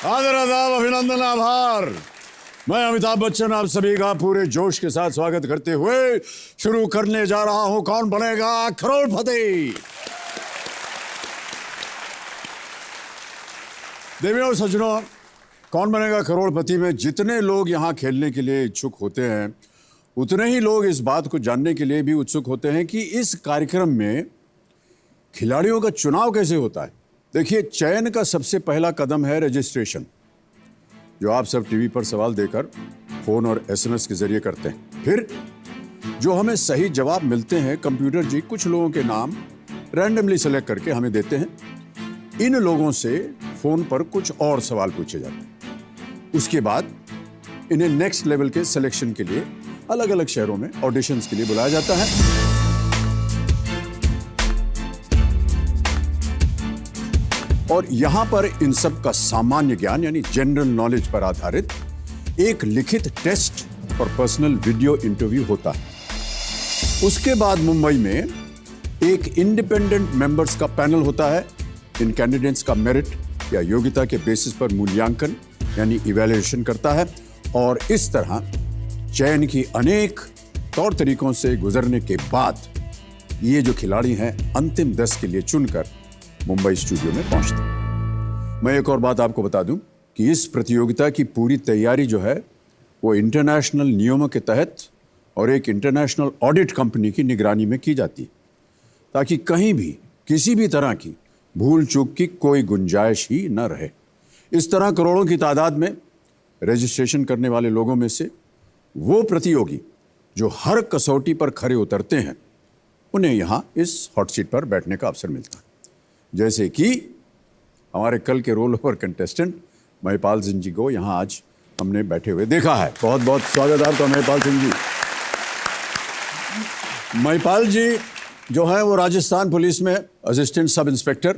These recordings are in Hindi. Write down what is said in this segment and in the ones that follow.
आदर आदाब, अभिनंदन, आभार। मैं अमिताभ बच्चन आप सभी का पूरे जोश के साथ स्वागत करते हुए शुरू करने जा रहा हूं कौन बनेगा करोड़पति। देवियों और सज्जनों, कौन बनेगा करोड़पति में जितने लोग यहां खेलने के लिए इच्छुक होते हैं, उतने ही लोग इस बात को जानने के लिए भी उत्सुक होते हैं कि इस कार्यक्रम में खिलाड़ियों का चुनाव कैसे होता है। देखिए, चयन का सबसे पहला कदम है रजिस्ट्रेशन, जो आप सब टीवी पर सवाल देकर फोन और एसएमएस के जरिए करते हैं। फिर जो हमें सही जवाब मिलते हैं, कंप्यूटर जी कुछ लोगों के नाम रैंडमली सेलेक्ट करके हमें देते हैं। इन लोगों से फोन पर कुछ और सवाल पूछे जाते हैं। उसके बाद इन्हें नेक्स्ट लेवल के सिलेक्शन के लिए अलग अलग शहरों में ऑडिशंस के लिए बुलाया जाता है। और यहां पर इन सब का सामान्य ज्ञान यानी जनरल नॉलेज पर आधारित एक लिखित टेस्ट और पर्सनल वीडियो इंटरव्यू होता है। उसके बाद मुंबई में एक इंडिपेंडेंट मेंबर्स का पैनल होता है। इन कैंडिडेट्स का मेरिट या योग्यता के बेसिस पर मूल्यांकन यानी इवैल्यूएशन करता है। और इस तरह चयन की अनेक तौर तरीकों से गुजरने के बाद ये जो खिलाड़ी हैं अंतिम 10 के लिए चुनकर मुंबई स्टूडियो में पहुंचते हैं। मैं एक और बात आपको बता दूं कि इस प्रतियोगिता की पूरी तैयारी जो है वो इंटरनेशनल नियमों के तहत और एक इंटरनेशनल ऑडिट कंपनी की निगरानी में की जाती है, ताकि कहीं भी किसी भी तरह की भूल चूक की कोई गुंजाइश ही न रहे। इस तरह करोड़ों की तादाद में रजिस्ट्रेशन करने वाले लोगों में से वो प्रतियोगी जो हर कसौटी पर खरे उतरते हैं, उन्हें यहाँ इस हॉट सीट पर बैठने का अवसर मिलता है। जैसे कि हमारे कल के roll over contestant Mahipal Singh ji को यहाँ आज हमने बैठे हुए देखा है। बहुत बहुत स्वागत है आपका महिपाल सिंह जी। महिपाल जी जो है वो राजस्थान पुलिस में असिस्टेंट सब इंस्पेक्टर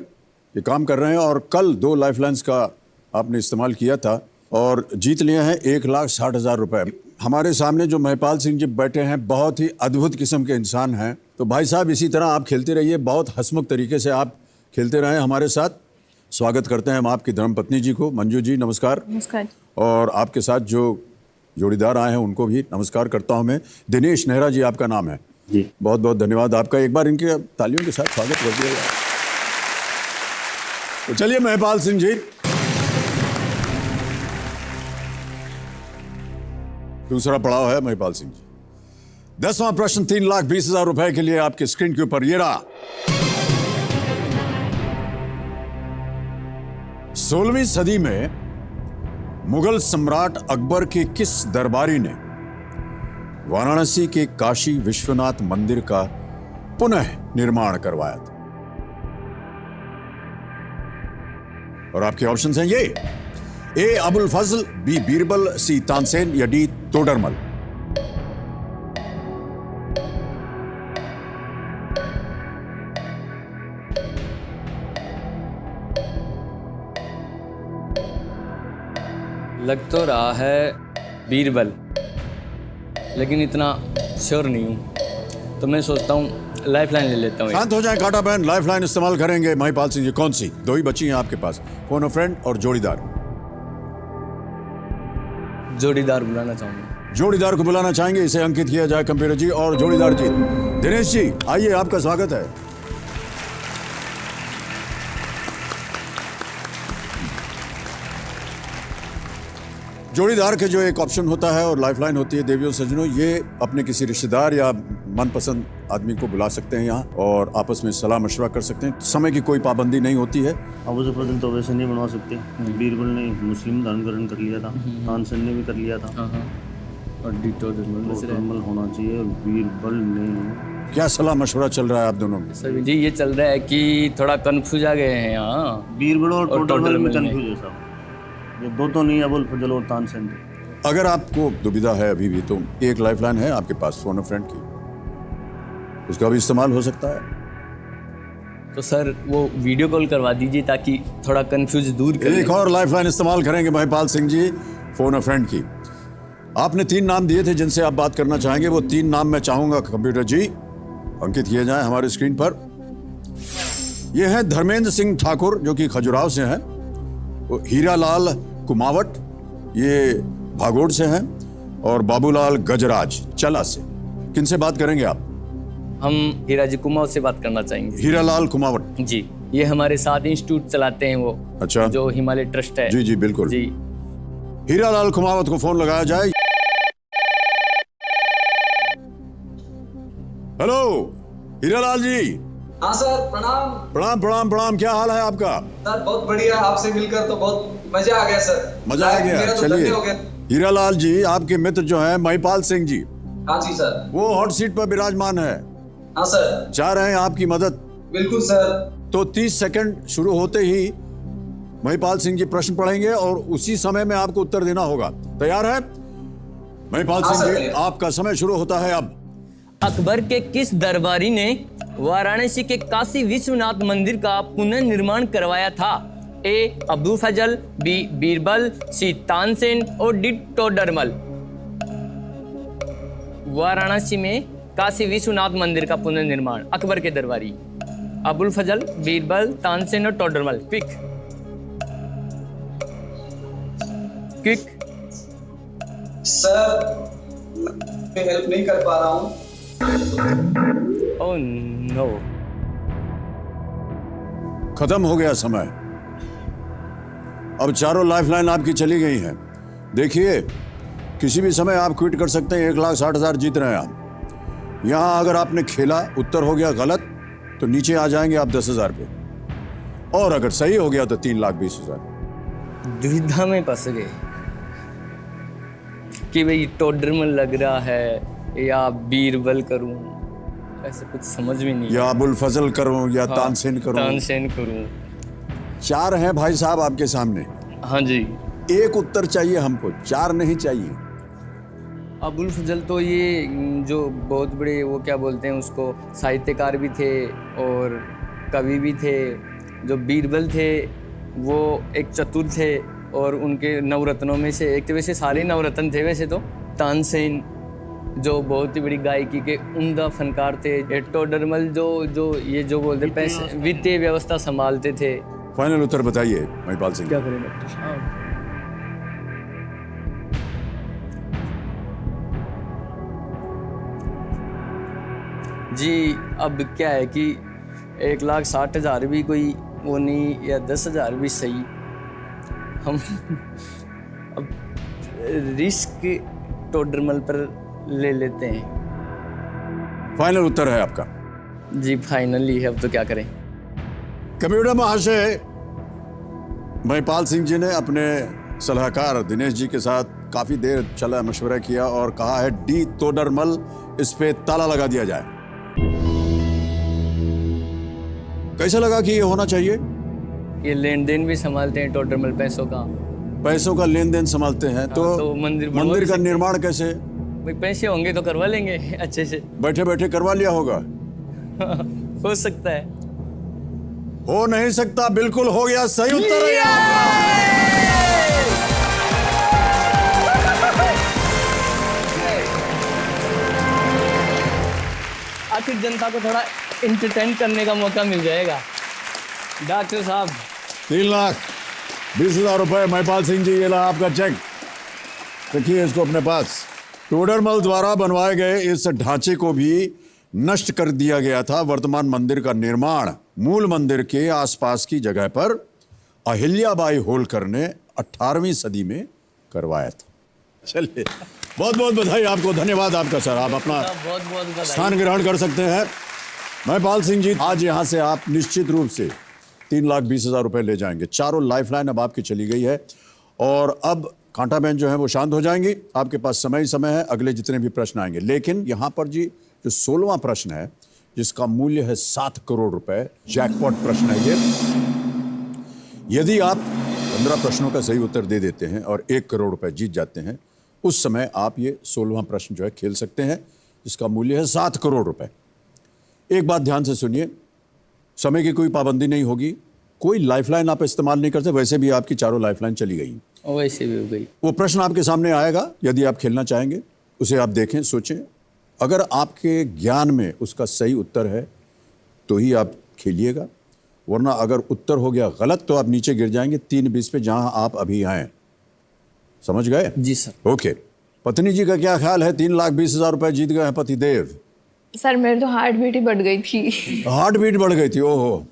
ये काम कर रहे हैं और कल 2 लाइफलाइंस का आपने इस्तेमाल किया था और जीत लिए हैं 1,60,000 रुपए। हमारे सामने जो महिपाल सिंह जी बैठे हैं बहुत ही अद्भुत किस्म के इंसान हैं। तो भाई साहब इसी तरह आप खेलते रहिए, बहुत हंसमुख तरीके से आप खेलते रहें हमारे साथ। स्वागत करते हैं हम आपकी धर्मपत्नी जी को। मंजू जी नमस्कार। नमस्कार। और आपके साथ जो जोड़ीदार आए हैं उनको भी नमस्कार करता हूं मैं। दिनेश नेहरा जी आपका नाम है जी। बहुत बहुत धन्यवाद आपका। एक बार इनके तालियों के साथ स्वागत कर दिया जाए। तो चलिए महिपाल सिंह जी, दूसरा पड़ाव है महिपाल सिंह जी। 10वां प्रश्न 3,20,000 रुपए के लिए आपके स्क्रीन के ऊपर ये रहा। 16वीं सदी में मुगल सम्राट अकबर के किस दरबारी ने वाराणसी के काशी विश्वनाथ मंदिर का पुनः निर्माण करवाया था? और आपके ऑप्शंस हैं ये: ए अबुल फजल, बी बीरबल, सी तानसेन या डी तोडरमल। लग तो रहा है बीरबल, लेकिन इतना श्योर नहीं हूँ, तो मैं सोचता हूँ लाइफलाइन ले लेता हूँ। शांत हो जाए काटा बहन, लाइफलाइन इस्तेमाल करेंगे महिपाल सिंह जी। कौन सी? 2 ही बची हैं आपके पास, फोन अ फ्रेंड और जोड़ीदार। जोड़ीदार बुलाना चाहूँगा। जोड़ीदार को बुलाना चाहेंगे, इसे अंकित किया जाए कंप्यूटर जी। और जोड़ीदार जी दिनेश जी आइए, आपका स्वागत है। जोड़ीदार के जो एक ऑप्शन होता है और लाइफलाइन होती है, देवियों सज्जनों, ये अपने किसी रिश्तेदार या मनपसंद आदमी को बुला सकते हैं यहाँ और आपस में सलाह मशवरा कर सकते हैं। समय की कोई पाबंदी नहीं होती है। अबू ज़फरुद्दीन तो वैसे नहीं बनवा सकते। बीरबल ने मुस्लिम धर्म ग्रहण कर लिया था, तानसेन ने भी कर लिया था और डी तोडरमल होना चाहिए। बीरबल ने क्या सलाह मशवरा चल रहा है आप दोनों में? सर जी ये चल रहा है कि थोड़ा कंफ्यूज आ गए हैं यहाँ। बीरबल और तोडरमल में कंफ्यूज है साहब। ये 2 तो नहीं, अबुल फजल और तानसेन थे। अगर आपको दुविधा है अभी भी, तो एक लाइफलाइन है आपके पास फोन अ फ्रेंड की, उसका भी इस्तेमाल हो सकता है। तो सर वो वीडियो कॉल करवा दीजिए ताकि थोड़ा कंफ्यूज दूर कर। एक और लाइफलाइन इस्तेमाल करेंगे महिपाल सिंह जी, फोन अ फ्रेंड की। आपने 3 नाम दिए थे जिनसे आप बात करना चाहेंगे, वो 3 नाम मैं चाहूंगा कंप्यूटर जी अंकित किए जाएं हमारे स्क्रीन पर। ये है धर्मेंद्र सिंह ठाकुर जो कि खजुराहो से हैं, हीरालाल कुमावत, ये भागोड़ से हैं, और बाबूलाल गजराज चला से। किनसे बात करेंगे आप? हम हीरा जी कुमाऊं से बात करना चाहेंगे। हीरालाल कुमावत जी, ये हमारे साथ इंस्टीट्यूट चलाते हैं वो, अच्छा, जो हिमालय ट्रस्ट है। जी जी बिल्कुल। जी, हीरालाल कुमावत को फोन लगाया जाए। हेलो हीरालाल जी। हाँ सर, प्रणाम। प्रणाम प्रणाम प्रणाम, क्या हाल है आपका? सर बहुत बढ़िया, आपसे मिलकर तो बहुत मजा आ गया सर। मजा आ गया। मेरा तो चलिए धन्य हो गया। हीरालाल जी, आपके मित्र जो हैं महिपाल सिंह जी, हाँ जी सर। वो हॉट सीट पर विराजमान है, हाँ सर। चाह रहे हैं आपकी मदद। बिल्कुल सर। तो 30 सेकंड शुरू होते ही महिपाल सिंह जी प्रश्न पढ़ेंगे और उसी समय में आपको उत्तर देना होगा। तैयार है? महिपाल हाँ सिंह सर, जी, तैयार। आपका समय शुरू होता है अब। अकबर के किस दरबारी ने वाराणसी के काशी विश्वनाथ मंदिर का पुनर्निर्माण करवाया था? ए अब्दुल फजल, बी बीरबल, सी तानसेन और डी टोडरमल। वाराणसी में काशी विश्वनाथ मंदिर का पुनर्निर्माण, अकबर के दरबारी, अबुल फजल, बीरबल, तानसेन और टोडरमल। Quick quick. सर मैं हेल्प नहीं कर पा रहा हूँ। ओह नो, खत्म हो गया समय। अब चारों लाइफलाइन आपकी चली गई हैं। देखिए, किसी भी समय आप क्विट कर सकते हैं। 1,60,000 जीत रहे हैं आप। यहां अगर आपने खेला, उत्तर हो गया गलत, तो नीचे आ जाएंगे आप 10,000 पे, और अगर सही हो गया तो 3,20,000। दुविधा में फंस गए कि भाई टोडरमल लग रहा है या बीरबल करूं, ऐसे कुछ समझ में नहीं। या अबुल फजल करूं या हाँ, तानसेन करूं। तानसेन करूं। 4 हैं भाई साहब आपके सामने। हाँ जी, एक उत्तर चाहिए हमको, 4 नहीं चाहिए। अबुल फजल तो ये जो बहुत बड़े, वो क्या बोलते हैं उसको, साहित्यकार भी थे और कवि भी थे। जो बीरबल थे वो एक चतुर थे और उनके नवरत्नों में से एक थे। वैसे सारे नवरत्न थे वैसे तो। तानसेन जो बहुत ही बड़ी गायकी के उम्दा फनकार थे। ये टोडरमल जो ये जो बोलते पैसे वित्तीय व्यवस्था संभालते थे। फाइनल उत्तर बताइए महिपाल सिंह। क्या करें डॉक्टर साहब? जी, अब क्या है कि 1,60,000 भी कोई वो नहीं, या 10,000 भी सही। हम अब रिस्क टोडरमल पर ले लेते हैं। फाइनल उत्तर है आपका? जी फाइनली है, अब तो क्या करें। कंप्यूटर महाशय, महिपाल सिंह जी ने अपने सलाहकार दिनेश जी के साथ काफी देर चला मशवरा किया और कहा है डी टोडरमल, इस पे ताला लगा दिया जाए। कैसा लगा कि ये होना चाहिए? ये लेन देन भी संभालते हैं टोडरमल, पैसों का लेन देन संभालते हैं, तो मंदिर बनवा मंदिर भी का सकते हैं। निर्माण कैसे? भाई पैसे होंगे तो करवा लेंगे अच्छे से। बैठे बैठे करवा लिया होगा? हो सकता है। हो नहीं सकता, बिल्कुल हो गया। सही उत्तर है आपका। आखिर जनता को थोड़ा इंटरटेन करने का मौका मिल जाएगा। डॉक्टर साहब, 3,20,000 रुपए महिपाल सिंह जी, ये ला आपका चेक, रखिए इसको अपने पास। टोडरमल द्वारा बनवाए गए इस ढांचे को भी नष्ट कर दिया गया था। वर्तमान मंदिर का निर्माण मूल मंदिर के आसपास की जगह पर अहिल्याबाई होलकर ने 18वीं सदी में करवाया था। चलिए, बहुत बहुत बधाई आपको। धन्यवाद आपका सर। आप अपना बहुत बहुत बधाई। स्थान ग्रहण कर सकते हैं। महिपाल सिंह जी, आज यहाँ से आप निश्चित रूप से 3,20,000 रुपए ले जाएंगे। चारों लाइफलाइन अब आपकी चली गई है और अब कांटा मैन जो है वो शांत हो जाएंगी। आपके पास समय ही समय है, अगले जितने भी प्रश्न आएंगे। लेकिन यहाँ पर जी जो 16वां प्रश्न है, जिसका मूल्य है 7 करोड़ रुपए, जैकपॉट प्रश्न है ये। यदि आप 15 प्रश्नों का सही उत्तर दे देते हैं और 1 करोड़ रुपए जीत जाते हैं, उस समय आप ये 16वां प्रश्न जो है खेल सकते हैं, जिसका मूल्य है 7 करोड़ रुपए। एक बात ध्यान से सुनिए, समय की कोई पाबंदी नहीं होगी, कोई लाइफलाइन आप इस्तेमाल नहीं करते। वैसे भी आपकी चारों लाइफलाइन चली गई, वैसे भी हो गई। वो प्रश्न आपके सामने आएगा। यदि आप खेलना चाहेंगे, उसे आप देखें, सोचें। अगर आपके ज्ञान में उसका सही उत्तर है तो ही आप खेलिएगा, वरना अगर उत्तर हो गया गलत तो आप नीचे गिर जाएंगे 3,20 पे, जहां आप अभी आए। समझ गए? जी सर। ओके, पत्नी जी का क्या ख्याल है? 3,20,000 रुपए जीत गए हैं पतिदेव। सर मेरी तो हार्ट बीट ही बढ़ गई थी। हार्ट बीट बढ़ गई थी, ओहो।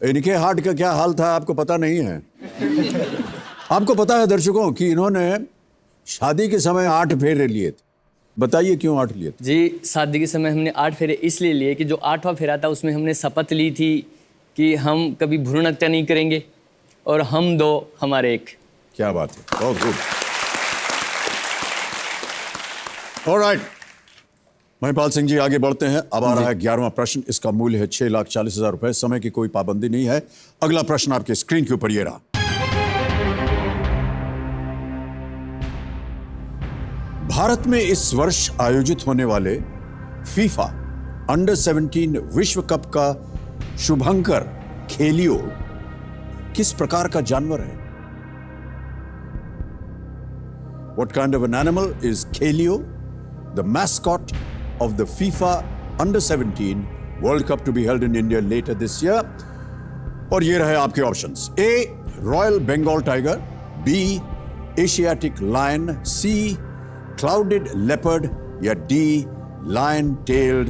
इनके हार्ट का क्या हाल था आपको पता नहीं है? आपको पता है दर्शकों कि इन्होंने शादी के समय 8 फेरे लिए थे। बताइए क्यों 8 लिए थे? जी, शादी के समय हमने 8 फेरे इसलिए लिए कि जो 8वां फेरा था उसमें हमने शपथ ली थी कि हम कभी भ्रूण हत्या नहीं करेंगे और हम 2 हमारे 1। क्या बात है, बहुत गुड। ऑलराइट, महिपाल सिंह जी आगे बढ़ते हैं। अब आ रहा है 11वां प्रश्न। इसका मूल्य है 6,40,000 रुपए। समय की कोई पाबंदी नहीं है। अगला प्रश्न आपके स्क्रीन के ऊपर ये रहा। भारत में इस वर्ष आयोजित होने वाले फीफा अंडर 17 विश्व कप का शुभंकर खेलियो किस प्रकार का जानवर है? What kind of an animal is Khelio, the mascot of the FIFA Under 17 World Cup to be held in India later this year? और ये रहे आपके options. A. Royal Bengal Tiger, B. Asiatic Lion, C. Clouded Leopard या D. Lion-tailed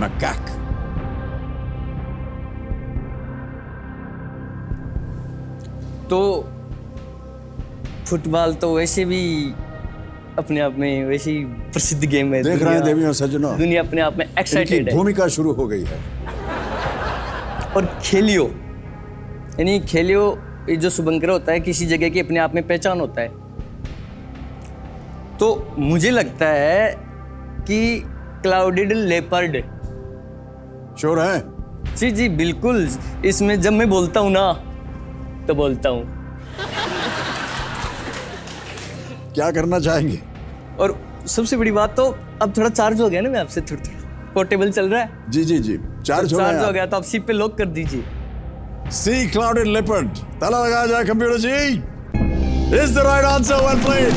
Macaque। तो फुटबॉल तो वैसे भी अपने आप में वैसे ही प्रसिद्ध गेम है। देख रहे हैं देवी और सज्जनों, दुनिया अपने आप में एक्साइटेड इनकी है। भूमिका शुरू हो गई है। और खेलियो यानी खेलियो, ये जो शुभंकर होता है किसी जगह की अपने आप में पहचान होता है। तो मुझे लगता है कि क्लाउडेड लेपर्ड। श्योर है? जी जी बिल्कुल। इसमें जब मैं बोलता हूँ ना तो बोलता हूँ। क्या करना चाहेंगे? और सबसे बड़ी बात तो अब थोड़ा चार्ज हो गया ना, मैं आपसे थोड़ा पोर्टेबल चल रहा है। जी जी जी, चार्ज हो गया तो आप सीट पे लॉक कर दीजिए। C clouded leopard. ताला लगाया जाए computer ji. Is the right answer, well played.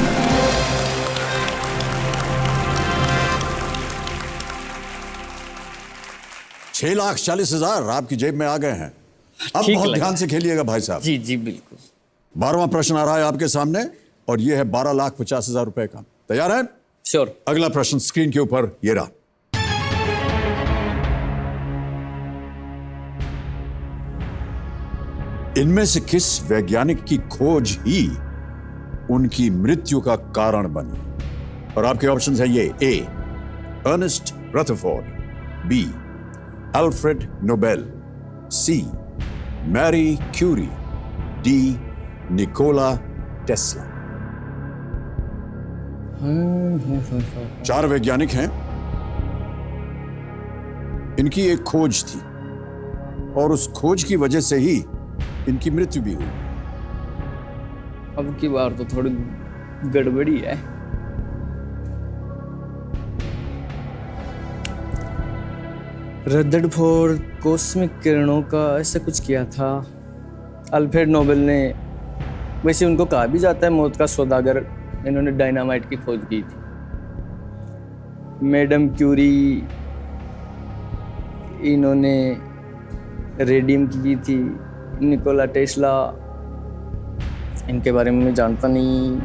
$6,40,000 आपकी जेब में आ गए हैं। अब ठीक बहुत लगा। ध्यान से खेलिएगा भाई साहब। जी जी बिल्कुल। 12वां प्रश्न आ रहा है आपके सामने और यह है 12,50,000 रुपए का। तैयार है? श्योर। अगला प्रश्न स्क्रीन के ऊपर ये रहा। इनमें से किस वैज्ञानिक की खोज ही उनकी मृत्यु का कारण बनी? और आपके ऑप्शंस हैं ये। A. Ernest Rutherford, B. Alfred Nobel, C. Marie Curie, D. Nikola Tesla. 4 वैज्ञानिक हैं। इनकी एक खोज थी और उस खोज की वजह से ही इनकी मृत्यु भी हुई। अब की बार तो थोड़ी गड़बड़ी है। रदरफोर्ड कॉस्मिक किरणों का ऐसा कुछ किया था। अल्फ्रेड नोबेल ने, वैसे उनको कहा भी जाता है मौत का सौदागर, इन्होंने डायनामाइट की खोज की थी। मैडम क्यूरी, इन्होंने रेडियम की थी। निकोला टेस्ला, इनके बारे में मैं जानता नहीं।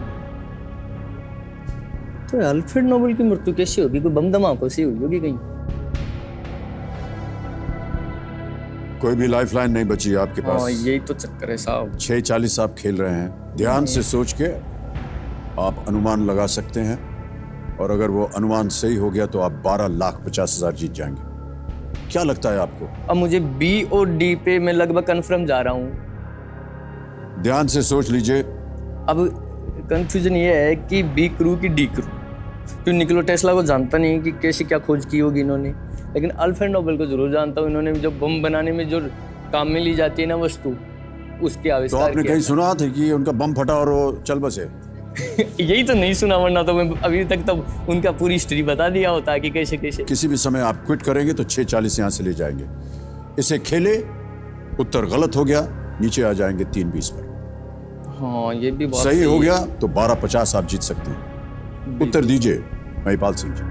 तो अल्फ्रेड नोबेल की मृत्यु कैसी होगी? कोई बम धमाकों से हुई होगी कहीं? कोई भी लाइफलाइन नहीं बची आपके पास। हाँ, यही तो चक्कर है साहब। 6:40 आप खेल रहे हैं। ध्यान से सोच के आप अनुमान लगा सकते हैं और अगर वो अनुमान सही हो गया तो आप 12,50,000 जीत जाएंगे। क्या लगता है आपको? अब मुझे बी और डी पे मैं लगभग कंफर्म जा रहा हूँ। ध्यान से सोच लीजिए। अब कंफ्यूजन ये है कि बी क्रू की डी क्रू, क्योंकि निकोला टेस्ला को जानता नहीं कि कैसे क्या खोज की होगी इन्होंने, लेकिन अल्फ्रेड नोबेल को जरूर जानता हूँ। इन्होंने जो बम बनाने में जो काम में ली जाती है ना वस्तु, उसके तो आविष्कार आपने कहीं सुना था कि उनका बम फटा और वो चल बसे? यही तो नहीं सुना, वरना तो मैं अभी तक तो उनका पूरी हिस्ट्री बता दिया होता कि कैसे कैसे। किसी भी समय आप क्विट करेंगे तो 6:40 यहाँ से ले जाएंगे। इसे खेले, उत्तर गलत हो गया, नीचे आ जाएंगे 3:20 पर। हाँ, ये भी बात सही हो गया तो 12,50 आप जीत सकते हैं। उत्तर दीजिए महिपाल सिंह जी।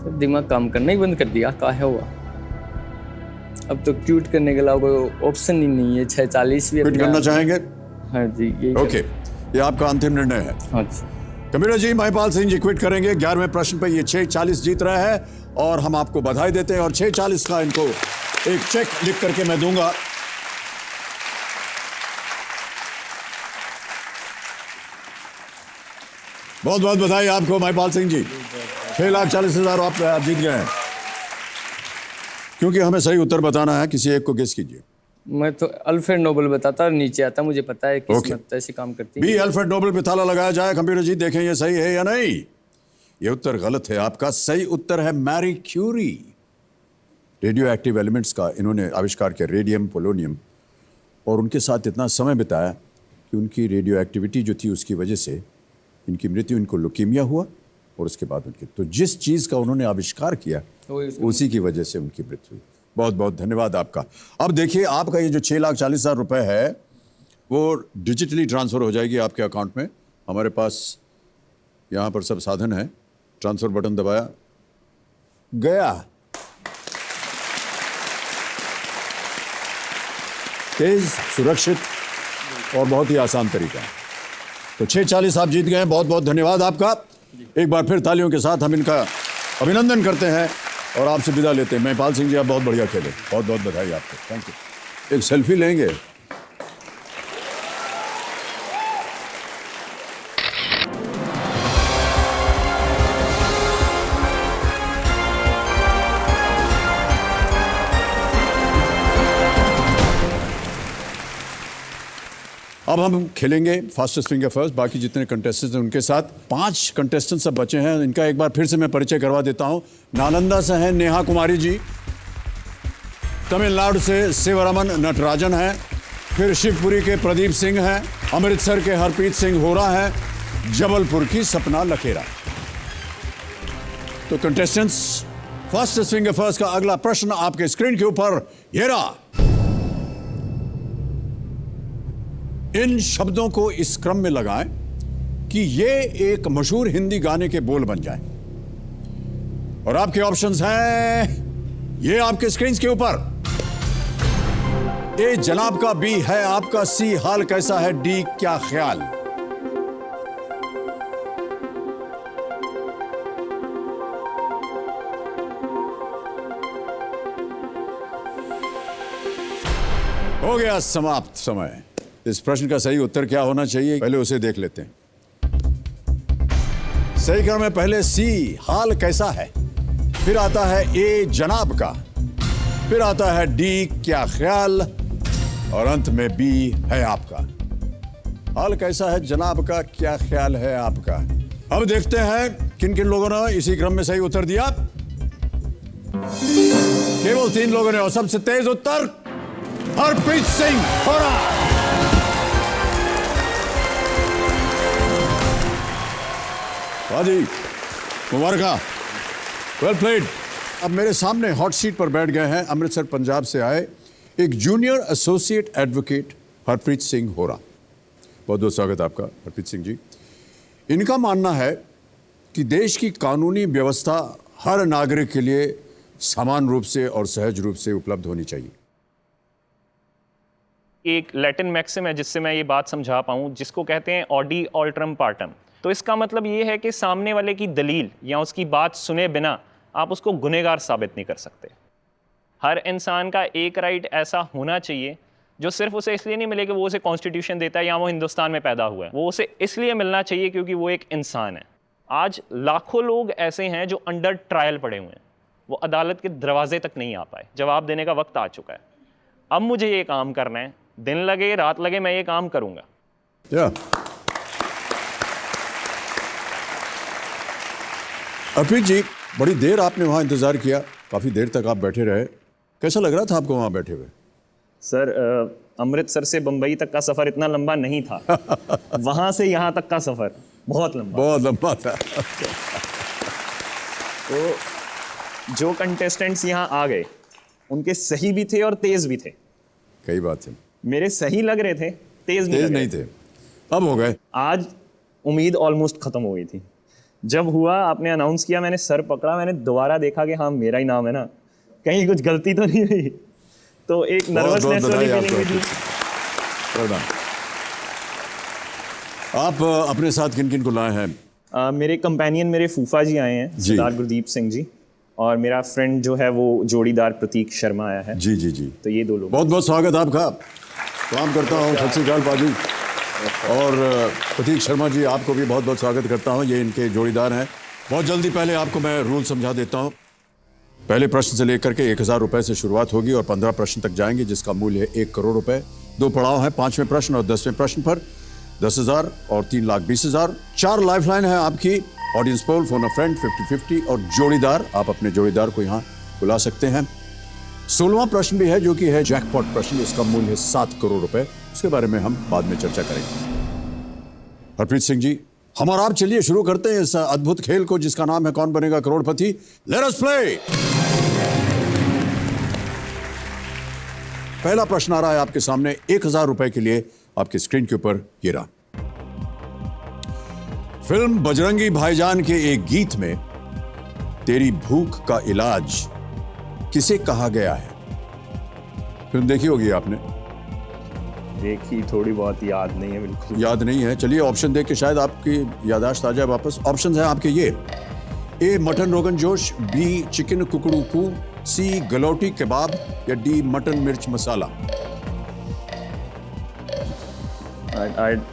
सब दिमाग काम करना ही बंद कर दिया, काहे हुआ? अब तो क्यूट करने के अलावा कोई ऑप्शन ही नहीं है। 6:40 भी क्विट अपने करना आप- चाहेंगे? हाँ जी यही ओके, ये आपका अंतिम निर्णय है। हाँ जी। कंप्यूटर जी, महिपाल सिंह जी क्विट करेंगे। 11वें प्रश्न पे ये 640 जीत रहा है और हम आपको बधाई देते हैं और 640 का इनको एक चेक लिख करके मैं दूंगा। बहुत बहुत बधाई आपको महिपाल सिंह जी, 6,40,000 आप जीत गए हैं। क्योंकि हमें सही उत्तर बताना है, किसी एक को गेस कीजिए। मैं तो अल्फ्रेड नोबेल बताता और नीचे आता, मुझे पता है Okay. किस्मत ऐसी काम करती है। बी अल्फ्रेड नोबेल पे ताला लगाया जाए। कंप्यूटर जी देखें ये सही है या नहीं। ये उत्तर गलत है आपका। सही उत्तर है Marie Curie. Radioactive elements का इन्होंने आविष्कार किया, रेडियम पोलोनियम, और उनके साथ इतना समय बिताया कि उनकी रेडियो एक्टिविटी जो थी उसकी वजह से इनकी मृत्यु, इनको लुकीमिया हुआ और उसके बाद उनकी, तो जिस चीज़ का उन्होंने आविष्कार किया उसी की वजह से उनकी मृत्यु हुई। बहुत बहुत धन्यवाद आपका। अब देखिए, आपका ये जो 6,40,000 रुपए है वो डिजिटली ट्रांसफ़र हो जाएगी आपके अकाउंट में। हमारे पास यहाँ पर सब साधन है। ट्रांसफ़र बटन दबाया, गया। तेज, सुरक्षित और बहुत ही आसान तरीका है। तो 640 आप जीत गए हैं। बहुत बहुत धन्यवाद आपका। एक बार फिर तालियों के साथ हम इनका अभिनंदन करते हैं और आपसे विदा लेते हैं। महिपाल सिंह जी, आप बहुत बढ़िया खेले, बहुत बहुत बधाई आपको। Thank you. एक सेल्फी लेंगे। अब हम खेलेंगे फास्टेस्ट फिंगर फर्स्ट। बाकी जितने कंटेस्टेंट्स हैं उनके साथ 5 कंटेस्टेंट्स सब बचे हैं। इनका एक बार फिर से मैं परिचय करवा देता हूं। नालंदा से हैं नेहा कुमारी जी, तमिलनाडु से शिवरमन नटराजन हैं, फिर शिवपुरी के प्रदीप सिंह हैं, अमृतसर के हरप्रीत सिंह होरा हैं, जबलपुर की सपना लखेरा। तो कंटेस्टेंट्स, फास्टेस्ट फिंगर फर्स्ट का अगला प्रश्न आपके स्क्रीन के ऊपर ये रहा। इन शब्दों को इस क्रम में लगाएं कि ये एक मशहूर हिंदी गाने के बोल बन जाएं। और आपके ऑप्शंस हैं ये आपके स्क्रीन के ऊपर। ए जनाब का, बी है आपका, सी हाल कैसा है, डी क्या ख्याल। हो गया समाप्त समय। इस प्रश्न का सही उत्तर क्या होना चाहिए, पहले उसे देख लेते हैं। सही क्रम में पहले सी हाल कैसा है, फिर आता है ए जनाब का, फिर आता है डी क्या ख्याल और अंत में बी है आपका। हाल कैसा है जनाब का, क्या ख्याल है आपका। अब देखते हैं किन किन लोगों ने इसी क्रम में सही उत्तर दिया। केवल 3 लोगों ने, और सबसे तेज उत्तर हरप्रीत सिंह होरा। जी मुबारक, वेल प्लेड। अब मेरे सामने हॉट सीट पर बैठ गए हैं अमृतसर पंजाब से आए एक junior associate advocate Harpreet Singh Hora. बहुत बहुत स्वागत आपका हरप्रीत सिंह जी। इनका मानना है कि देश की कानूनी व्यवस्था हर नागरिक के लिए समान रूप से और सहज रूप से उपलब्ध होनी चाहिए। एक लैटिन मैक्सिम है जिससे मैं ये बात समझा पाऊँ, जिसको कहते हैं ऑडी ऑल्ट्रम पार्टम। तो इसका मतलब ये है कि सामने वाले की दलील या उसकी बात सुने बिना आप उसको गुनहगार साबित नहीं कर सकते। हर इंसान का एक राइट ऐसा होना चाहिए जो सिर्फ उसे इसलिए नहीं मिले कि वो उसे कॉन्स्टिट्यूशन देता है या वो हिंदुस्तान में पैदा हुआ है, वो उसे इसलिए मिलना चाहिए क्योंकि वो एक इंसान है। आज लाखों लोग ऐसे हैं जो अंडर ट्रायल पड़े हुए हैं, वो अदालत के दरवाजे तक नहीं आ पाए। जवाब देने का वक्त आ चुका है। अब मुझे ये काम करना है, दिन लगे रात लगे मैं ये काम करूंगा। हरप्रीत जी, बड़ी देर आपने वहाँ इंतज़ार किया, काफ़ी देर तक आप बैठे रहे। कैसा लग रहा था आपको वहाँ बैठे हुए? सर, अमृतसर से बम्बई तक का सफ़र इतना लंबा नहीं था। वहाँ से यहाँ तक का सफ़र बहुत लंबा था। तो जो कंटेस्टेंट्स यहाँ आ गए उनके सही भी थे और तेज़ भी थे। कई बात है, मेरे सही लग रहे थे, तेज़ नहीं थे। अब हो गए। आज उम्मीद ऑलमोस्ट ख़त्म हो गई थी। जब हुआ, आपने अनाउंस किया, मैंने सर पकड़ा, मैंने दोबारा देखा कि हाँ मेरा ही नाम है ना, कहीं कुछ गलती तो नहीं हुई। तो एक नर्वसनेस वाली फीलिंग भी थी। आप अपने साथ किन किन को लाए हैं? मेरे कंपेनियन मेरे फूफा जी आए हैं, जी। सरदार गुरदीप सिंह जी, और मेरा फ्रेंड जो है वो जोड़ीदार प्रतीक शर्मा आया है। जी जी जी, तो ये दो लोग। बहुत बहुत स्वागत आपका, सलाम करता हूँ, सत श्री अकाल बाजी। और प्रतीक शर्मा जी, आपको भी बहुत बहुत स्वागत करता हूँ, ये इनके जोड़ीदार हैं। बहुत जल्दी पहले आपको मैं रूल समझा देता हूँ। पहले प्रश्न से लेकर के 1000 रुपए से शुरुआत होगी और 15 प्रश्न तक जाएंगे, जिसका मूल्य है 1 करोड़ रुपए। 2 पड़ाव हैं, 5वें प्रश्न और 10वें प्रश्न पर 10,000 और 3,20,000। 4 लाइफलाइन है आपकी, audience poll, phone a friend, 50-50 और जोड़ीदार। आप अपने जोड़ीदार को यहाँ बुला सकते हैं। 16वां प्रश्न भी है जो कि है जैकपॉट प्रश्न, इसका मूल्य है 7 करोड़ रुपए। उसके बारे में हम बाद में चर्चा करेंगे। हरप्रीत सिंह जी, हम और आप चलिए शुरू करते हैं इस अद्भुत खेल को जिसका नाम है कौन बनेगा करोड़पति। Let us play. पहला प्रश्न आ रहा है आपके सामने 1000 रुपए के लिए, आपकी स्क्रीन के ऊपर ये रहा। फिल्म बजरंगी भाईजान के एक गीत में तेरी भूख का इलाज किसे कहा गया है? फिल्म देखी होगी आपने? देखी, थोड़ी बहुत याद नहीं है, बिल्कुल याद नहीं है। चलिए ऑप्शन देख के शायद आपकी याददाश्त आ जाए वापस। ऑप्शन है आपके ये: ए mutton rogan josh, B chicken कुकड़ू कू, सी गलौटी कबाब या डी मटन मिर्च मसाला।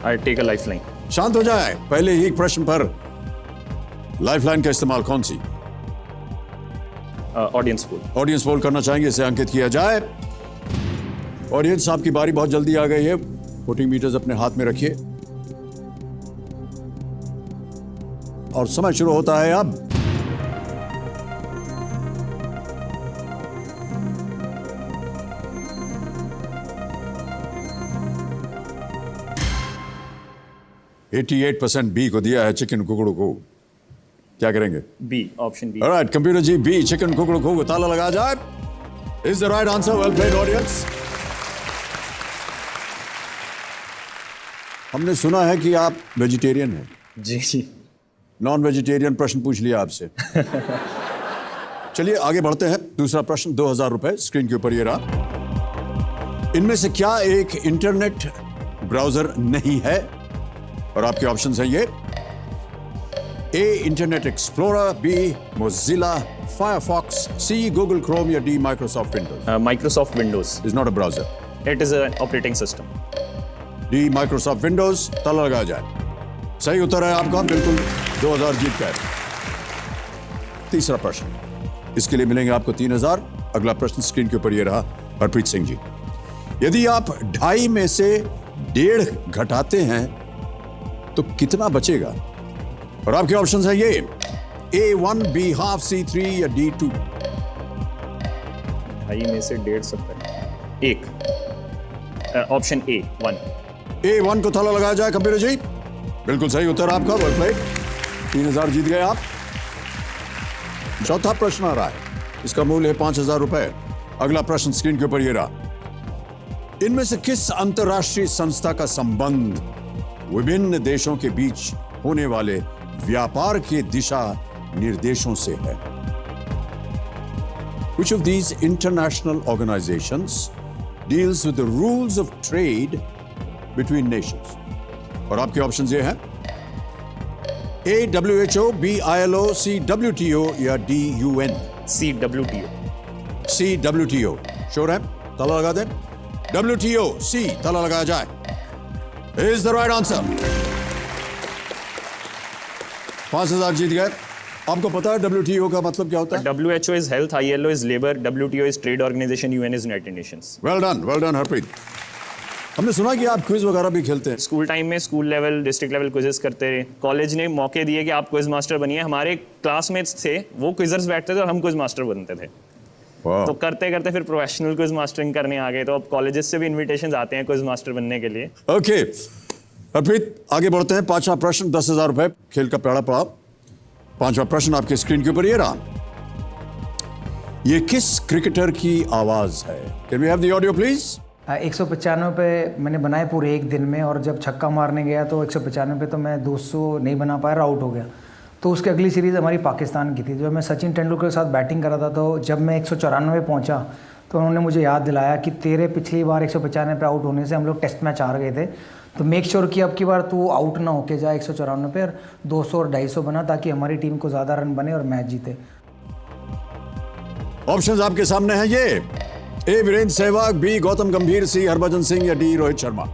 I take a lifeline. शांत हो जाए, पहले ही प्रश्न पर लाइफलाइन का इस्तेमाल कौन सी? Audience poll. ऑडियंस पोल करना चाहेंगे, इसे अंकित किया जाए। ऑडियंस, आपकी बारी बहुत जल्दी आ गई है। वोटिंग मीटर्स अपने हाथ में रखिए और समय शुरू होता है अब। – 88% बी को दिया है, चिकन कुकड़ू को। क्या करेंगे? B, option B. Alright computer ji, B chicken कुकड़ू को ताला लगा जाए। Is the right answer. Well played audience. हमने सुना है कि आप वेजिटेरियन हैं। जी। नॉन वेजिटेरियन प्रश्न पूछ लिया आपसे। चलिए आगे बढ़ते हैं। दूसरा प्रश्न 2000 रुपए, स्क्रीन के ऊपर ये रहा। इनमें से क्या एक इंटरनेट ब्राउजर नहीं है? और आपके ऑप्शंस हैं ये: A Internet Explorer, B Mozilla Firefox, C Google Chrome या D Microsoft Windows. Microsoft Windows is not a browser, it is an operating system. D Microsoft Windows, ताला लगाया जाए। सही उत्तर है आपका, बिल्कुल 2000 जीत गए। तीसरा प्रश्न, इसके लिए मिलेंगे आपको 3000। अगला प्रश्न स्क्रीन के ऊपर ये रहा। हरप्रीत सिंह जी, यदि आप 2.5 में से 1.5 घटाते हैं तो कितना बचेगा? और आपके ऑप्शंस हैं ये: A1, B½ C3 या D2। 2.5 में से 1.5 70 1। Option A 1। A1 को ताला लगाया जाए कंप्यूटर जी। बिल्कुल सही उत्तर आपका, वेल प्लेड। 3000 जीत गए आप। चौथा प्रश्न आ रहा है, इसका मूल्य है 5000 रुपए। अगला प्रश्न स्क्रीन के ऊपर ये रहा। इनमें से किस अंतरराष्ट्रीय संस्था का संबंध विभिन्न देशों के बीच होने वाले व्यापार के दिशा निर्देशों से है? Which of these international organizations deals with the rules of trade between nations? और आपके ऑप्शंस ये हैं: A WHO, B ILO, C WTO या D UN। सी WTO। C WTO श्योर है? ताला लगा दें। WTO C, ताला लगाया जाए। Is the right answer। 5000 जीत गए। आपको पता है WTO का मतलब क्या होता है? WHO is health, ILO is labor, WTO is trade organization, UN is United Nations। Well done Harpreet. हमने सुना कि आप क्विज वगैरह भी खेलते हैं। स्कूल टाइम में school level, district level quizzes करते रहे। कॉलेज ने मौके दिए कि आप क्विज मास्टर बनिए। हमारे क्लासमेट्स थे, वो क्विजर्स बैठते थे और हम क्विज मास्टर बनते थे। वाह। तो करते करते फिर प्रोफेशनल क्विज मास्टरिंग करने आ गए। तो अब कॉलेजेस से भी इनविटेशंस आते हैं क्विज मास्टर बनने के लिए। ओके हरप्रीत, आगे बढ़ते हैं। 5वां प्रश्न, 10,000 रुपए, खेल का पहला पड़ाव। 5वां प्रश्न आपके स्क्रीन के ऊपर ये रहा। ये किस क्रिकेटर की आवाज है? Can we have the audio please? 195 पे मैंने बनाए पूरे एक दिन में, और जब छक्का मारने गया तो 195 पे तो मैं 200 नहीं बना पाया, आउट हो गया। तो उसकी अगली सीरीज़ हमारी पाकिस्तान की थी। जब मैं सचिन तेंदुलकर के साथ बैटिंग कर रहा था, तो जब मैं 194 पहुंचा तो उन्होंने मुझे याद दिलाया कि तेरे पिछली बार 195 पे आउट होने से हम लोग टेस्ट मैच हार गए थे, तो मेक श्योर कि अब की बार तू आउट ना होके जाए 194 पे, और 200 और 250 बना, ताकि हमारी टीम को ज़्यादा रन बने और मैच जीते। ऑप्शंस आपके सामने हैं ये: A Virender Sehwag, B Gautam Gambhir, C Harbhajan Singh या D Rohit Sharma.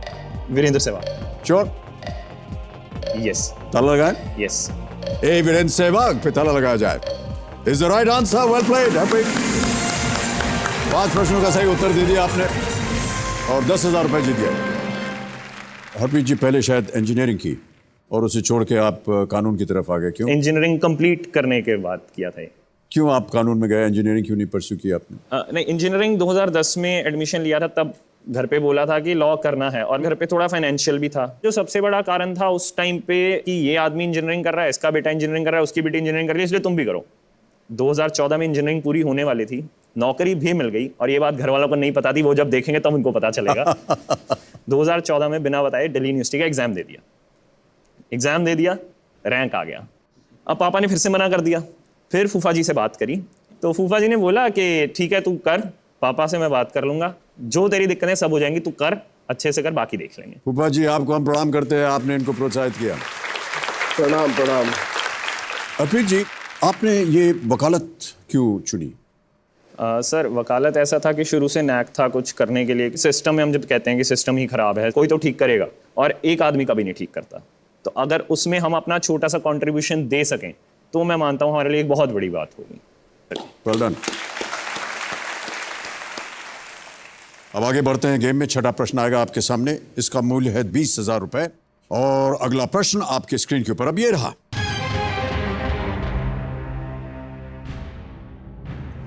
Virender Sehwag. Sure? Yes. ताला लगाएं। यस। ए वीरेंद्र सहवाग पे ताला लगाया जाए। Is the right answer. Well played. Happy. 5 प्रश्नों का सही उत्तर दे दिया आपने और 10,000 रुपए जीत गए। हरप्रीत जी, पहले शायद इंजीनियरिंग की और उसे छोड़ के आप कानून की तरफ आ गए, क्यों? इंजीनियरिंग कंप्लीट करने के बाद किया था। क्यों आप कानून में गए? इंजीनियरिंग क्यों नहीं परस्यू की आपने? नहीं, इंजीनियरिंग 2010 में एडमिशन लिया था, तब घर पे बोला था कि लॉ करना है, और घर पे थोड़ा फाइनेंशियल भी था। जो सबसे बड़ा कारण था उस टाइम पे कि ये आदमी इंजीनियरिंग कर रहा है, इसका बेटा इंजीनियरिंग कर रहा है, उसकी बेटी इंजीनियरिंग कर रही है, इसलिए तुम भी करो। 2014 में इंजीनियरिंग पूरी होने वाली थी, नौकरी भी मिल गई, और ये बात घर वालों को नहीं पता थी, वो जब देखेंगे तब उनको पता चलेगा। 2014 में बिना बताए दिल्ली यूनिवर्सिटी का एग्जाम दे दिया, रैंक आ गया। अब पापा ने फिर से मना कर दिया, फिर फूफा जी से बात करी, तो फूफा जी ने बोला कि ठीक है तू कर, पापा से मैं बात कर लूंगा, जो तेरी दिक्कतें सब हो जाएंगी, तू कर, अच्छे से कर, बाकी देख लेंगे। फूफा जी, आपको हम प्रणाम करते हैं, आपने इनको प्रोत्साहित किया। प्रणाम प्रणाम। हरप्रीत जी, आपने ये वकालत क्यों चुनी? सर, वकालत ऐसा था कि शुरू से नैक था कुछ करने के लिए। सिस्टम में हम जब कहते हैं कि सिस्टम ही खराब है, कोई तो ठीक करेगा, और एक आदमी कभी नहीं ठीक करता, तो अगर उसमें हम अपना छोटा सा कंट्रीब्यूशन दे सकें तो मैं मानता हूं हमारे लिए एक बहुत बड़ी बात होगी। Well done. अब आगे बढ़ते हैं गेम में। छठा प्रश्न आएगा आपके सामने, इसका मूल्य है 20,000 रुपए, और अगला प्रश्न आपके स्क्रीन के ऊपर अब ये रहा।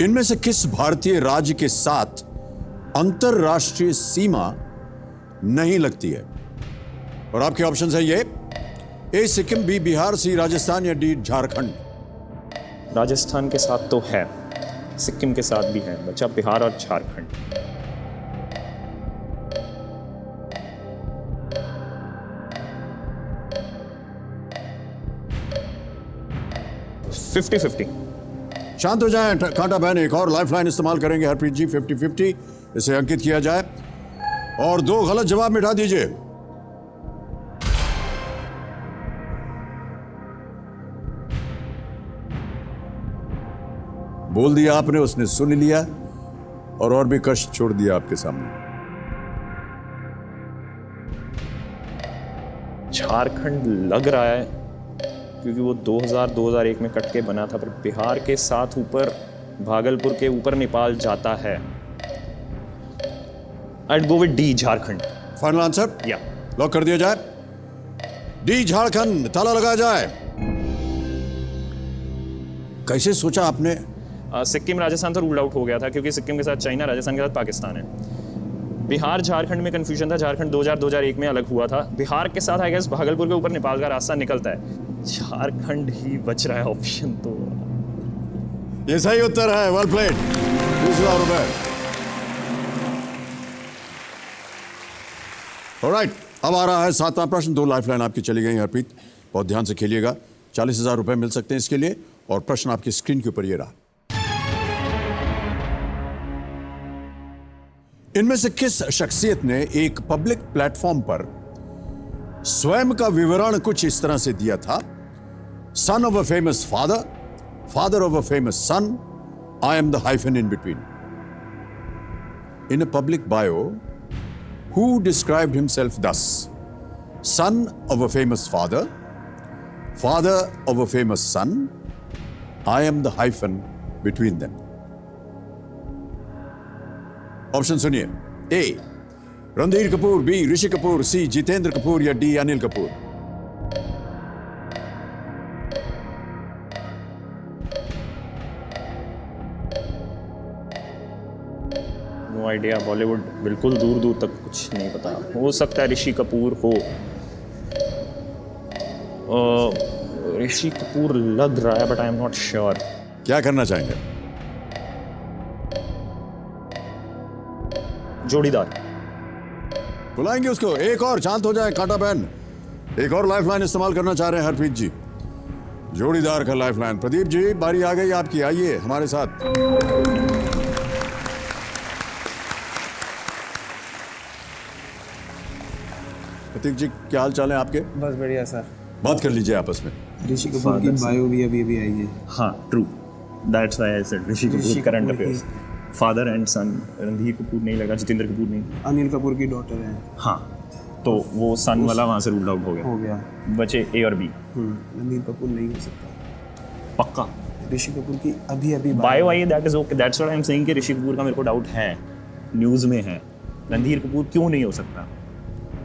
इनमें से किस भारतीय राज्य के साथ अंतरराष्ट्रीय सीमा नहीं लगती है? और आपके ऑप्शंस है ये: ए सिक्किम, बी बिहार, सी राजस्थान या डी झारखंड। राजस्थान के साथ तो है, सिक्किम के साथ भी है, बचा बिहार और झारखंड। फिफ्टी 50। शांत हो जाएं कांटा बहन, एक और लाइफलाइन इस्तेमाल करेंगे हरप्रीत जी। 50-50 इसे अंकित किया जाए और 2 गलत जवाब मिटा दीजिए। बोल दिया आपने, उसने सुन लिया और भी कष्ट छोड़ दिया आपके सामने। झारखंड लग रहा है क्योंकि वो 2001 में कट के बना था, पर बिहार के साथ ऊपर, भागलपुर के ऊपर नेपाल जाता है। I'd go with D, Jharkhand. Final answer? या लॉक कर दिया जाए। डी झारखंड, ताला लगाया जाए। कैसे सोचा आपने? सिक्किम राजस्थान तो रूल आउट हो गया था क्योंकि सिक्किम के साथ चाइना, राजस्थान के साथ पाकिस्तान है। बिहार झारखंड में कंफ्यूजन था, झारखंड 2001 में अलग हुआ था। बिहार के साथ आई गेस भागलपुर के ऊपर नेपाल का रास्ता निकलता है, झारखंड ही बच रहा है ऑप्शन। तो ये सही उत्तर है। Well played. 20,000 रुपए। ऑलराइट, अब आ रहा है 7वां प्रश्न। 2 लाइफलाइन आपकी चली गई हरप्रीत, बहुत ध्यान से खेलिएगा। 40,000 रुपए मिल सकते हैं इसके लिए, और प्रश्न आपकी स्क्रीन के ऊपर ये रहा। इनमें से किस शख्सियत ने एक पब्लिक प्लेटफॉर्म पर स्वयं का विवरण कुछ इस तरह से दिया था: son of a famous father, father of a famous son, I am the hyphen in between. In a public bio, who described himself thus: son of a famous father, father of a famous son, I am the hyphen between them. Option सुनिए: A Randhir Kapoor, B Rishi Kapoor, C Jeetendra Kapoor या D Anil Kapoor. No idea, Bollywood बिल्कुल दूर दूर तक कुछ नहीं पता। हो सकता है ऋषि कपूर हो, ऋषि कपूर लग रहा है, but I am not sure. क्या करना चाहेंगे? जोड़ीदार। बुलाएंगे उसको। एक और, शांत हो जाए कांटा बहन, एक और लाइफलाइन इस्तेमाल करना चाह रहे हैं हरप्रीत जी। जोड़ीदार का लाइफलाइन। प्रदीप जी, बारी आ गई आपकी, आइए हमारे साथ। प्रतीक जी, क्या हाल चाल है आपके? बस बढ़िया सर। बात कर लीजिए आपस में। ऋषि कपूर की बायो भी अभी आई है। हाँ, true, that's why I said Rishi Kapoor current affairs. Father and son, Randhir Kapoor नहीं लगा, जितेंद्र कपूर नहीं, अनिल कपूर की डॉटर है। हाँ, तो वो सन वाला वहाँ से रूल आउट हो गया। बचे ए और बी। रणधीर कपूर नहीं हो सकता पक्का। ऋषि कपूर की अभी bio I, that is okay, that's what I am saying कि ऋषि कपूर का मेरे को डाउट है, न्यूज़ में है। रणधीर कपूर क्यों नहीं हो सकता?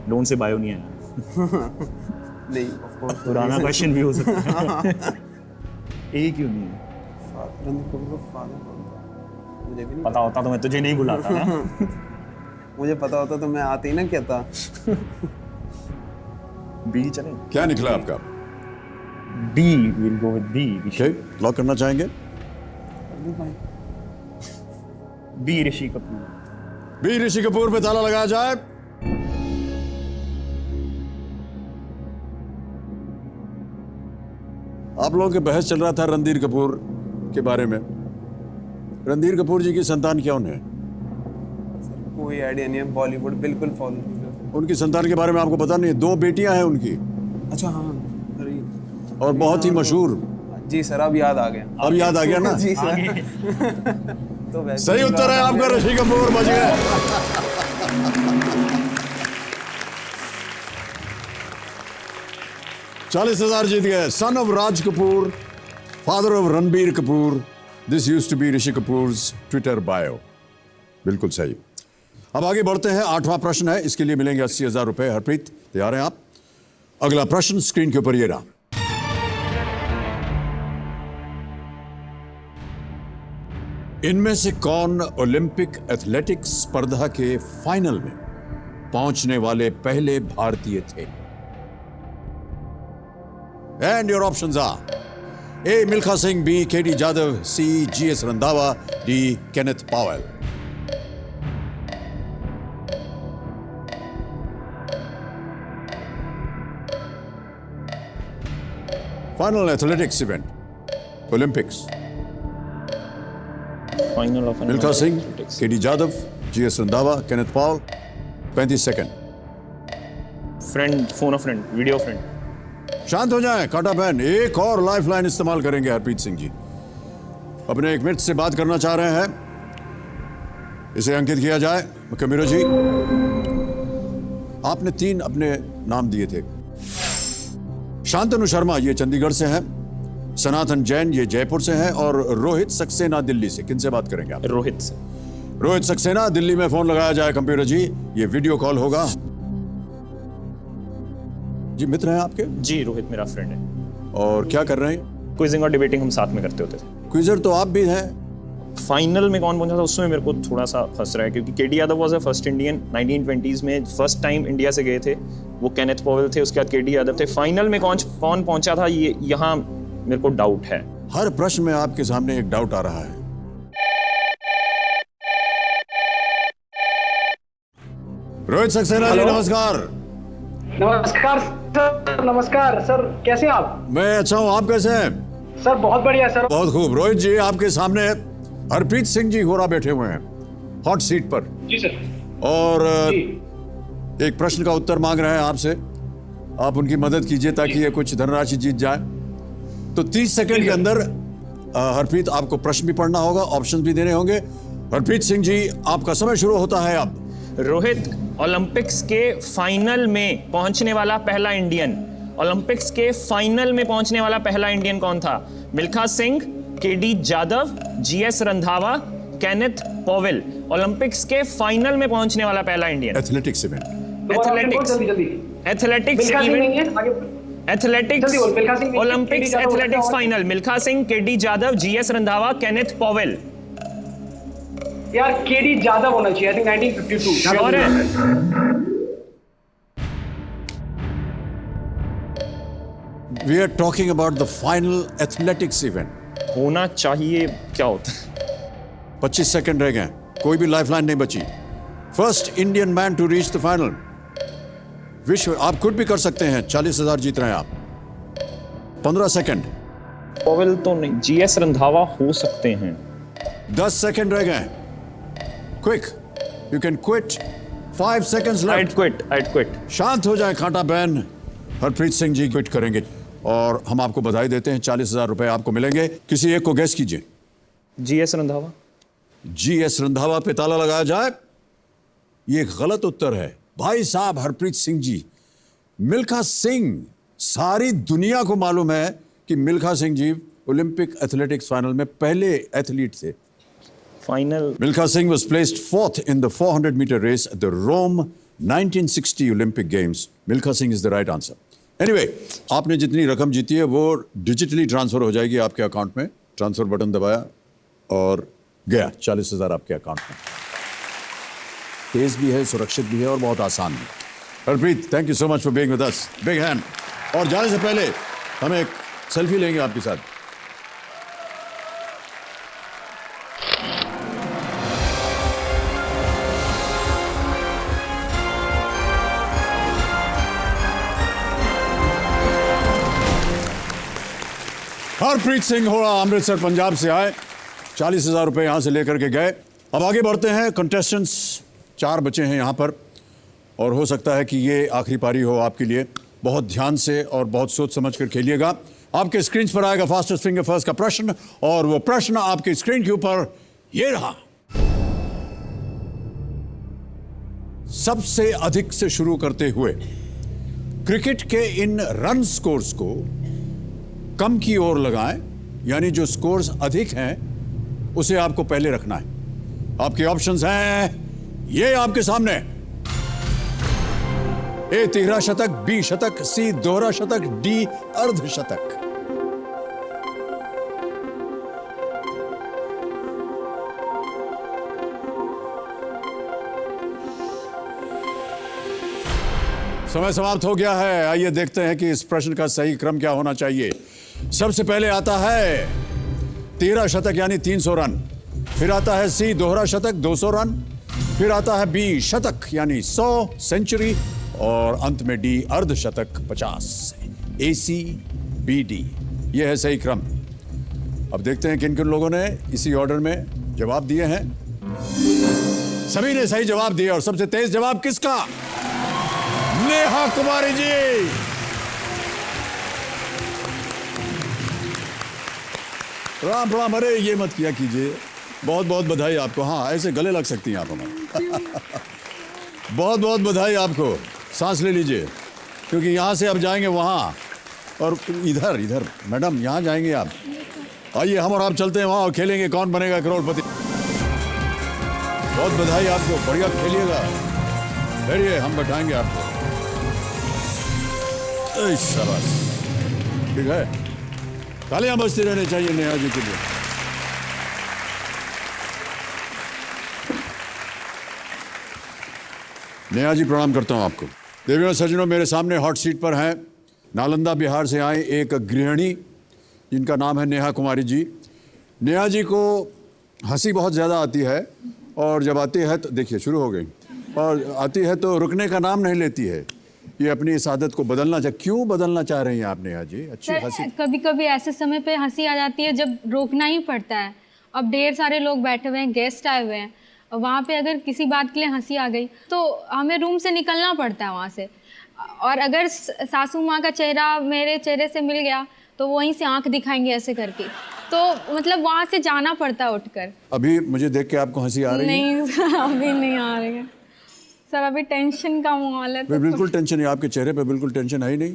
लोन से बायो नहीं आया। नहीं, ऑफ कोर्स पुराना क्वेश्चन भी हो सकता है। ए क्यों नहीं है? रणधीर कपूर का फादर कौन था मुझे भी नहीं पता होता तो मैं तुझे नहीं बुलाता ना। मुझे पता होता तो मैं आते ही ना कहता। बी चले, क्या निकला आपका? B, will go with B. Okay, lock करना चाहेंगे? बी ऋषि कपूर। बी ऋषि कपूर पे ताला लगाया जाए। आप लोगों के बहस चल रहा था रणधीर कपूर के बारे में। रणधीर कपूर जी की संतान कौन है? कोई आइडिया नहीं है, बॉलीवुड बिल्कुल फॉलो नहीं करता। उनकी संतान के बारे में आपको पता नहीं है? 2 बेटियां हैं उनकी, अच्छा हाँ, अरे और बहुत ही मशहूर। जी सर, अब याद आ गया। अब याद आ गया ना? जी सर। तो वैसे सही उत्तर है आपका, ऋषि कपूर बच गए। 40,000 जीत गए। Son of Raj Kapoor, father of Ranbir Kapoor, this used to be Rishi Kapoor's Twitter bio. बिल्कुल सही। अब आगे बढ़ते हैं। 8वां प्रश्न है, इसके लिए मिलेंगे 80,000 रुपए। हरप्रीत, तैयार हैं आप? अगला प्रश्न स्क्रीन के ऊपर ये रहा। इनमें से कौन ओलंपिक एथलेटिक्स स्पर्धा के फाइनल में पहुंचने वाले पहले भारतीय थे? And your options are A Milkha Singh, B KD Jadhav, C GS Randhawa, D Kenneth Powell. Final athletics event, Olympics. Final of Milkha Singh, KD Jadhav, GS Randhawa, Kenneth Powell. 35 second. Friend, phone a friend, video friend. शांत हो जाएं, काटा पेन। एक और लाइफलाइन इस्तेमाल करेंगे हरप्रीत सिंह जी। अपने एक मित्र से बात करना चाह रहे हैं, इसे अंकित किया जाए। कमीरो जी, आपने 3 अपने नाम दिए थे। शांतनु शर्मा ये चंडीगढ़ से हैं, सनातन जैन ये जयपुर से हैं, और रोहित सक्सेना दिल्ली से। किनसे बात करेंगे आप? रोहित से। रोहित सक्सेना, दिल्ली में फोन लगाया जाए। कंप्यूटर जी, ये वीडियो कॉल होगा। जी, मित्र हैं आपके? जी, रोहित मेरा फ्रेंड है। और क्या कर रहे हैं? क्विजिंग और डिबेटिंग हम साथ में करते होते थे। क्विजर तो आप भी हैं। फाइनल में कौन पहुंचा था उसमें मेरे को थोड़ा सा फंस रहा है, क्योंकि KD Yadav was a first Indian 1920s में, फर्स्ट टाइम इंडिया से गए थे। वो केनेथ पावेल थे, उसके बाद केडी यादव थे। फाइनल में कौन पहुंचा था, ये यहाँ मेरे को डाउट है। हर प्रश्न में आपके सामने एक डाउट आ रहा है। रोहित सक्सेना जी, नमस्कार। नमस्कार सर। नमस्कार सर, कैसे हैं आप? मैं अच्छा हूं, आप कैसे हैं? सर बहुत बढ़िया सर। बहुत खूब। रोहित जी, आपके सामने हरप्रीत सिंह जी होरा बैठे हुए हैं हॉट सीट पर, जी सर। और जी। एक प्रश्न का उत्तर मांग रहे हैं आपसे। आप उनकी मदद कीजिए ताकि ये कुछ धनराशि जीत जाए। तो 30 सेकंड के अंदर हरप्रीत, आपको प्रश्न भी पढ़ना होगा, ऑप्शन भी देने होंगे। हरप्रीत सिंह जी, आपका समय शुरू होता है अब। रोहित, ओलंपिक्स के फाइनल में पहुंचने वाला पहला इंडियन, ओलंपिक्स के फाइनल में पहुंचने वाला पहला इंडियन कौन था? Milkha Singh, KD Jadhav, GS Randhawa, Kenneth Powell. Olympics के फाइनल में पहुंचने वाला पहला Indian. Athletics event. Athletics athletics event. Athletics, जल्दी बोल, Milkha Singh, Olympics KD Jadhav, athletics और- final. Milkha Singh, KD Jadhav, GS Randhawa, Kenneth Powell. यार केडी जाधव होना चाहिए, आई थिंक 1952। श्योर है? We are talking about the final athletics event. होना चाहिए, क्या होता है? 25 सेकंड रह गए, कोई भी लाइफलाइन नहीं बची। First Indian man to reach the final. Vishwa, आप खुद भी कर सकते हैं। 40,000 जीत रहे हैं आप। 15 सेकंड। पॉवेल तो नहीं, जीएस रंधावा हो सकते हैं। 10 सेकंड रह गए। Quick, you can quit. 5 seconds left. I'd quit. शांत हो जाए खाटा बहन। हरप्रीत सिंह जी क्विट करेंगे और हम आपको बधाई देते हैं। 40,000 रुपए आपको मिलेंगे। किसी एक को गेस कीजिए। जीएस रंधावा। जीएस रंधावा पे ताला लगाया जाए। ये गलत उत्तर है भाई साहब। हरप्रीत सिंह जी, मिल्खा सिंह, सारी दुनिया को मालूम है कि Milkha Singh ji Olympic athletics final में पहले एथलीट थे। Final. Milkha Singh was placed 4th in the 400 meter race at the Rome 1960 Olympic Games. Milkha Singh is the right answer. Anyway, आपने जितनी रकम जीती है वो डिजिटली ट्रांसफर हो जाएगी आपके अकाउंट में। ट्रांसफर बटन दबाया और गया 40,000 आपके अकाउंट में। तेज भी है, सुरक्षित भी है और बहुत आसान भी। Harpreet, thank you so much for being with us. Big hand. और जाने से पहले हम एक सेल्फी लेंगे आपके साथ। हरप्रीत सिंह होड़ा अमृतसर पंजाब से आए, 40,000 रुपए यहां से लेकर के गए। अब आगे बढ़ते हैं। कंटेस्टेंट्स 4 बचे हैं यहां पर और हो सकता है कि ये आखिरी पारी हो आपके लिए। बहुत ध्यान से और बहुत सोच समझ कर खेलिएगा। आपके स्क्रीन पर आएगा फास्टेस्ट फिंगर फर्स्ट का प्रश्न और वो प्रश्न आपके स्क्रीन के ऊपर ये रहा। सबसे अधिक से शुरू करते हुए क्रिकेट के इन रन स्कोर्स को कम की ओर लगाएं, यानी जो स्कोर्स अधिक हैं उसे आपको पहले रखना है। आपके ऑप्शंस हैं ये आपके सामने। ए तिहरा शतक, बी शतक, सी दोहरा शतक, डी अर्धशतक। समय समाप्त हो गया है। आइए देखते हैं कि इस प्रश्न का सही क्रम क्या होना चाहिए। सबसे पहले आता है तिहरा शतक यानी 300 रन, फिर आता है सी दोहरा शतक 200 रन, फिर आता है बी शतक यानी 100 सेंचुरी और अंत में डी अर्धशतक 50। AC BD यह है सही क्रम। अब देखते हैं किन किन लोगों ने इसी ऑर्डर में जवाब दिए हैं। सभी ने सही जवाब दिए और सबसे तेज जवाब किसका? नेहा कुमारी जी। राम राम। अरे ये मत किया कीजिए। बहुत बहुत बधाई आपको। हाँ, ऐसे गले लग सकती हैं आप हमारे। बहुत बहुत बधाई आपको। सांस ले लीजिए क्योंकि यहाँ से अब जाएंगे वहाँ और इधर इधर मैडम यहाँ जाएंगे आप। आइए हम और आप चलते हैं वहाँ और खेलेंगे कौन बनेगा करोड़पति। बहुत बधाई आपको। बढ़िया खेलिएगा। बैठिए, हम बैठाएंगे आपको। शाबाश। ठीक है, तालियां बजती रहनी चाहिए नेहा जी के लिए। नेहा जी प्रणाम करता हूं आपको। देवियों और सज्जनों, मेरे सामने हॉट सीट पर हैं नालंदा बिहार से आए एक गृहिणी जिनका नाम है नेहा कुमारी जी। नेहा जी को हंसी बहुत ज़्यादा आती है और जब आती है तो देखिए शुरू हो गई, और आती है तो रुकने का नाम नहीं लेती है। ये अपनी इस आदत को बदलना क्यों बदलना चाह रही हैं आप नेहा जी? अच्छी हंसी। कभी कभी ऐसे समय पे हंसी आ जाती है जब रोकना ही पड़ता है। अब ढेर सारे लोग बैठे हुए हैं, गेस्ट आए हुए हैं, वहाँ पे अगर किसी बात के लिए हंसी आ गई तो हमें रूम से निकलना पड़ता है वहाँ से। और अगर सासू माँ का चेहरा मेरे चेहरे से मिल गया तो वहीं से आंख दिखाएंगे ऐसे करके, तो मतलब वहाँ से जाना पड़ता है उठकर। अभी मुझे देख के आपको हंसी आ रही है? नहीं अभी नहीं आ रही है सर, अभी टेंशन का माहौल है। तो बिल्कुल टेंशन है आपके चेहरे पे, बिल्कुल टेंशन है ही नहीं।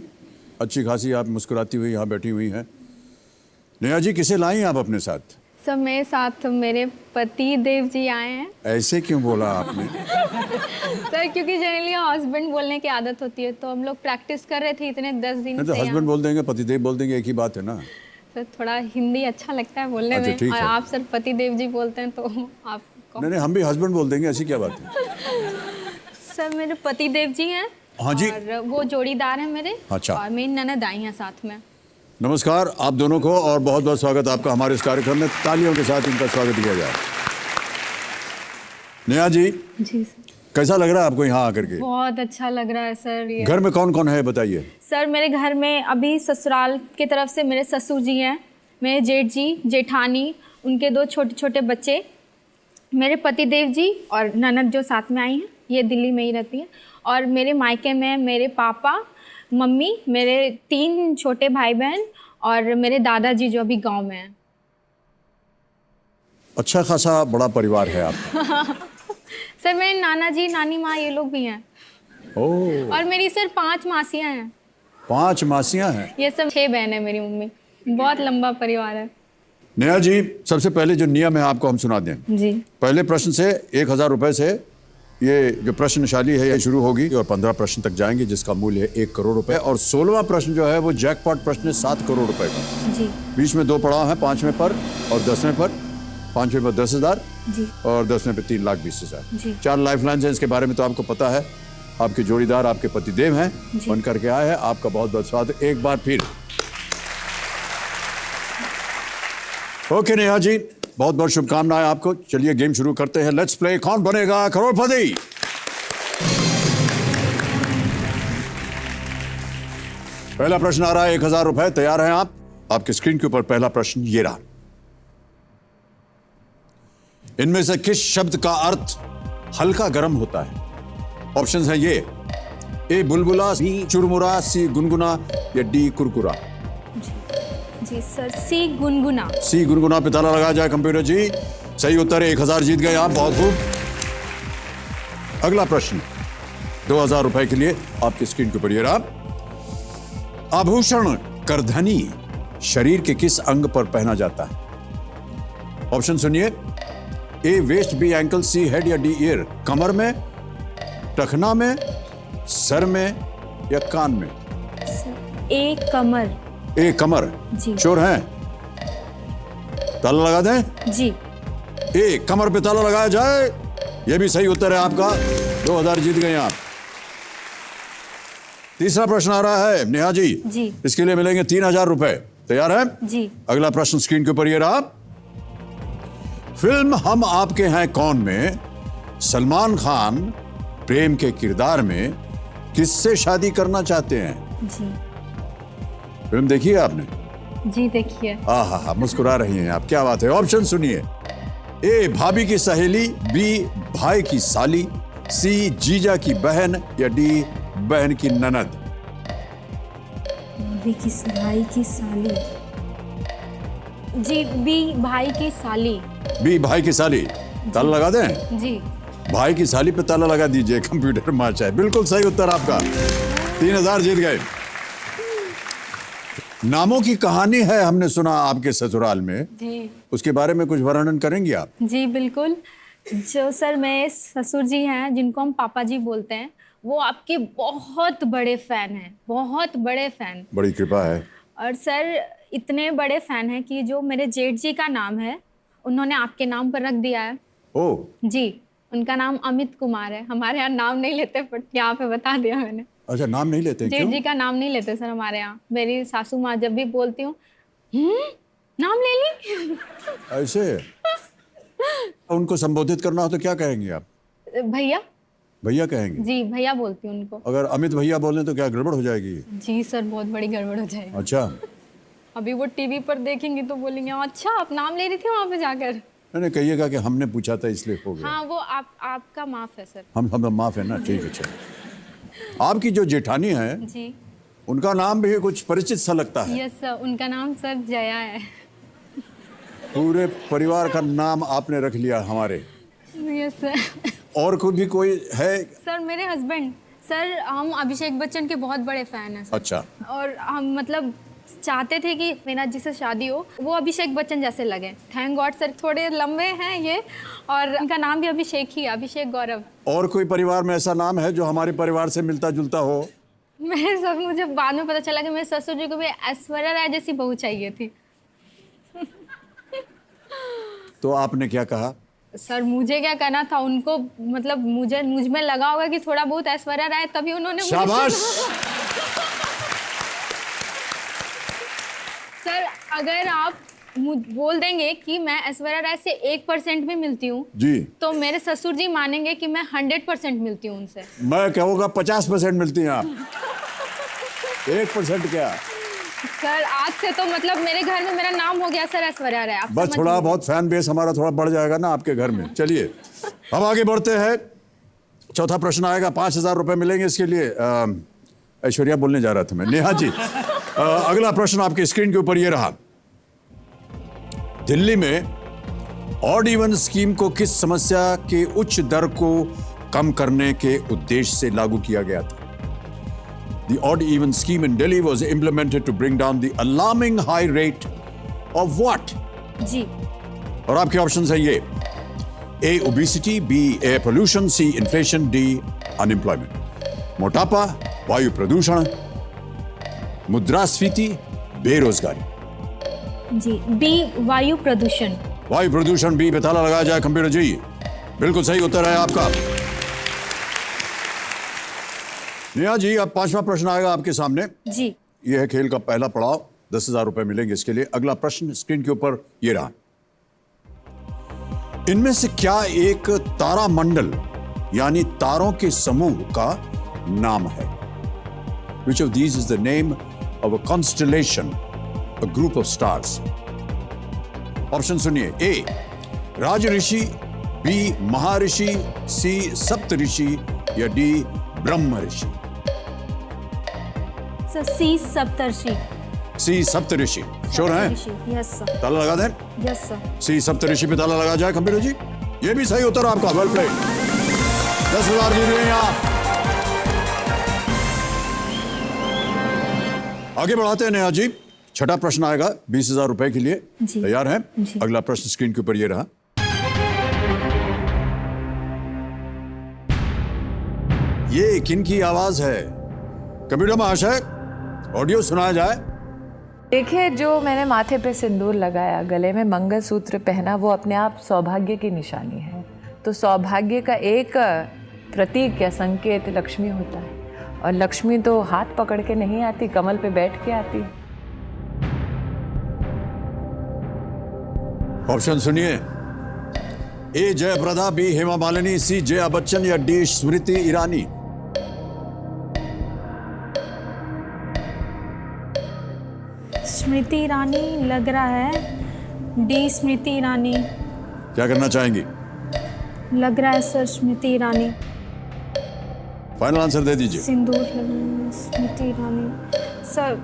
अच्छी खासी आप मुस्कुराती हुई यहाँ बैठी हुई हैं। नेहा जी, किसे लाई आप अपने साथ? सर मेरे साथ मेरे पति देव जी आए हैं। ऐसे क्यों बोला आपने? सर क्योंकि जनरली हस्बैंड बोलने की आदत होती है, तो हम लोग प्रैक्टिस कर रहे थे इतने 10 दिन तो से। हस्बैंड बोल देंगे, पतिदेव बोल देंगे, एक ही बात है ना। सर थोड़ा हिंदी अच्छा लगता है बोलने में, और आप सर पति देव जी बोलते हैं तो आपको। नहीं, हम भी हस्बैंड बोल देंगे, ऐसी क्या बात है। सर मेरे पति देव जी हैं। हाँ जी। और वो जोड़ीदार हैं मेरे। अच्छा। और मेरी ननद आई हैं साथ में। नमस्कार आप दोनों को और बहुत बहुत स्वागत आपका हमारे इस कार्यक्रम में। तालियों के साथ इनका स्वागत किया जाए। नेहा जी, जी सर। कैसा लग रहा है आपको यहाँ आकर के? बहुत अच्छा लग रहा है सर। ये घर में कौन कौन है बताइए। सर मेरे घर में अभी ससुराल की तरफ से मेरे ससुर जी हैं, मेरे जेठ जी, जेठानी, उनके 2 छोटे छोटे बच्चे, मेरे पतिदेव जी और ननद जो साथ में आई हैं, ये दिल्ली में ही रहती हैं। और मेरे मायके में मेरे पापा, मम्मी, मेरे 3 छोटे भाई बहन और मेरे दादाजी जो अभी गांव में हैं। अच्छा खासा बड़ा परिवार है आपका। सर मेरे नाना जी, नानी माँ, ये लोग भी हैं। ओह, और मेरी सर 5 मासियाँ हैं। 5 मासियां हैं। ये सब 6 बहन है मेरी मम्मी। बहुत लंबा परिवार है। नेहा जी, सबसे पहले जो नियम है आपको हम सुना दें। जी। पहले प्रश्न से 1000 रुपए से ये जो प्रश्नशाली है ये शुरू होगी और 15 प्रश्न तक जाएंगे, जिसका मूल्य है 1 करोड़ रुपए। और 16वां प्रश्न जो है वो जैकपॉट प्रश्न है 7 करोड़ रुपए का। जी। बीच में 2 पड़ाव हैं, 5वें पर और 10वें पर। 5वें पर 10,000 जी। और 10वें पर 3,20,000। जी। 4 लाइफलाइंस हैं, इसके बारे में तो आपको पता है। आपके जोड़ीदार आपके पतिदेव हैं, बन करके आए हैं। आपका बहुत बहुत स्वागत एक बार फिर। ओके नेहा जी, बहुत बहुत शुभकामनाएं आपको। चलिए गेम शुरू करते हैं। लेट्स प्ले कौन बनेगा करोड़पति। पहला प्रश्न आ रहा है 1000 रुपए। तैयार हैं आप? आपके स्क्रीन के ऊपर पहला प्रश्न ये रहा। इनमें से किस शब्द का अर्थ हल्का गर्म होता है? ऑप्शंस हैं ये: ए बुलबुला, बी चुरमुरा, सी गुनगुना या डी कुरकुरा। जी सर, सी गुनगुना। सी गुनगुना पे ताला लगाया जाए कंप्यूटर जी। सही उत्तर है, 1000 जीत गए आप, बहुत खूब। अगला प्रश्न 2000 रुपए के लिए आपकी स्क्रीन के ऊपर ये रहा। आभूषण करधनी शरीर के किस अंग पर पहना जाता है? ऑप्शन सुनिए: ए वेस्ट, बी एंकल, सी हेड या डी ईयर। कमर में, टखना में, सर में या कान में? ए कमर। ए कमर। जी। श्योर हैं? ताला लगा दें? जी। ए कमर पे ताला लगाया जाए। यह भी सही उत्तर है आपका, 2000 जीत गए आप। तीसरा प्रश्न आ रहा है नेहा जी। जी। इसके लिए मिलेंगे 3000 रुपए। तैयार है? जी। अगला प्रश्न स्क्रीन के ऊपर ये रहा। फिल्म हम आपके हैं कौन में सलमान खान प्रेम के किरदार में किससे शादी करना चाहते हैं? जी। फिल्म देखी है आपने? जी देखिए। हा, मुस्कुरा रही हैं आप, क्या बात है। ऑप्शन सुनिए: ए भाभी की सहेली, बी भाई की साली, सी जीजा की बहन या डी बहन की ननद। भाभी की भाई की साली। जी, बी भाई की साली। बी भाई की साली। ताला लगा दें? जी। भाई की साली पे ताला लगा दीजिए, कंप्यूटर मार्च है। बिल्कुल सही उत्तर आपका, 3000 जीत गए। नामों की कहानी है, हमने सुना आपके ससुराल में। जी। उसके बारे में कुछ वर्णन करेंगी आप? जी बिल्कुल। जो सर मेरे ससुर जी हैं, जिनको हम पापा जी बोलते हैं, वो आपके बहुत बड़े फैन हैं, बहुत बड़े फैन। बड़ी कृपा है। और सर इतने बड़े फैन हैं कि जो मेरे जेठ जी का नाम है, उन्होंने आपके नाम पर रख दिया है। ओ जी, उनका नाम अमित कुमार है। हमारे यहाँ नाम नहीं लेते, बट यहाँ पे बता दिया मैंने। अच्छा, नाम नहीं लेते? जेठ क्यों? जी का नाम नहीं लेते सर हमारे यहाँ। मेरी सासू माँ जब भी बोलती हूँ, नाम ले ली। ऐसे उनको संबोधित करना हो तो क्या कहेंगे आप? भैया। भैया कहेंगे? जी भैया बोलती हूँ उनको। अगर अमित भैया बोलें तो क्या गड़बड़ हो जाएगी? जी सर, बहुत बड़ी गड़बड़ हो जाएगी। अच्छा। अभी वो टीवी पर देखेंगी तो बोलेंगे, अच्छा आप नाम ले रही थी वहाँ पे जाकर। मैंने कहिएगा कि हमने पूछा था इसलिए हो गया। हाँ, वो आपका माफ है सर। हम माफ है ना, ठीक है। चलो, आपकी जो जेठानी है जी, उनका नाम भी कुछ परिचित सा लगता है। यस सर, उनका नाम सर जया है। पूरे परिवार का नाम आपने रख लिया हमारे। Yes sir. और भी कोई है? सर मेरे हस्बैंड, सर हम अभिषेक बच्चन के बहुत बड़े फैन हैं सर। अच्छा। और हम मतलब चाहते थे कि मेरा जिससे शादी हो वो अभिषेक बच्चन जैसे लगे। थैंक गॉड सर, थोड़े लंबे हैं ये, और उनका नाम भी अभिषेक ही है, अभिषेक गौरव। और कोई परिवार में ऐसा नाम है जो हमारे परिवार से मिलता जुलता हो? मेरे सब मुझे बाद में पता चला कि मेरे ससुर जी को भी ऐश्वर्या राय जैसी बहू चाहिए थी। तो आपने क्या कहा? सर मुझे क्या करना था, उनको मतलब मुझ में लगा होगा कि थोड़ा बहुत ऐश्वर्या राय, तभी उन्होंने मुझे शाबाश। सर अगर आप बोल देंगे कि मैं ऐश्वर्या राय से 1% भी मिलती हूँ जी, तो मेरे ससुर जी मानेंगे कि मैं 100% मिलती हूँ उनसे। मैं कहूँगा 50% मिलती हैं आप। 1% क्या? सर आज से तो मतलब मेरे घर में मेरा नाम हो गया सर ऐश्वर्या राय। आप बस समझ थोड़ा लीजिए। बहुत फैन बेस हमारा थोड़ा बढ़ जाएगा ना आपके घर में। चलिए हम आगे बढ़ते हैं। चौथा प्रश्न आएगा, 5,000 रुपए मिलेंगे इसके लिए। ऐश्वर्या बोलने जा रहा था मैं, नेहा जी। अगला प्रश्न आपके स्क्रीन के ऊपर ये रहा। दिल्ली में ऑड इवन स्कीम को किस समस्या के उच्च दर को कम करने के उद्देश्य से लागू किया गया था? The odd even scheme in Delhi was implemented to bring down the alarming high rate of what? जी। और आपके ऑप्शंस हैं ये: A. obesity, B. air pollution, C. inflation, D. unemployment. मोटापा, वायु प्रदूषण, मुद्रास्फीति, बेरोजगारी। जी बी वायु प्रदूषण। वायु प्रदूषण बी पे ताला लगाया जाए कंप्यूटर जी। बिल्कुल सही उत्तर है आपका। नेहा जी अब 5वां प्रश्न आएगा आपके सामने। जी। यह है खेल का पहला पड़ाव, 10,000 रुपए मिलेंगे इसके लिए। अगला प्रश्न स्क्रीन के ऊपर ये रहा। इनमें से क्या एक तारामंडल यानी तारों के समूह का नाम है? Which of these is the name of a constellation, a group of stars? Option सुनिए: ए राजऋषि, बी महर्षि, सी सप्तऋषि या डी ब्रह्म ऋषि। सर सी सप्तर्षि। सी सप्तऋषि श्योर हैं? Yes sir. ताला लगा दें। Yes sir. सी सप्तऋषि पे ताला लगा जाए कंप्यूटर जी। ये भी सही उत्तर आपका, वेल प्लेड। 10,000 जीत गए आप। आगे बढ़ाते हैं नेहा जी। छठा प्रश्न आएगा 20,000 रुपए के लिए। जी। तैयार हैं? जी। अगला प्रश्न स्क्रीन के ऊपर ये रहा। ये किनकी आवाज है? कंप्यूटर महाशय ऑडियो सुनाया जाए। देखिए, जो मैंने माथे पे सिंदूर लगाया, गले में मंगलसूत्र पहना, वो अपने आप सौभाग्य की निशानी है। तो सौभाग्य का एक प्रतीक या संकेत लक्ष्मी होता है, और लक्ष्मी तो हाथ पकड़ के नहीं आती, कमल पे बैठ के आती। ऑप्शन सुनिए: ए जयप्रदा, बी हेमा मालिनी, सी जया बच्चन या डी स्मृति ईरानी। स्मृति ईरानी लग रहा है। डी स्मृति ईरानी। क्या करना चाहेंगी? लग रहा है sir Smriti Irani. Final answer दे दीजिए। सिंदूर लग Smriti Irani. Sir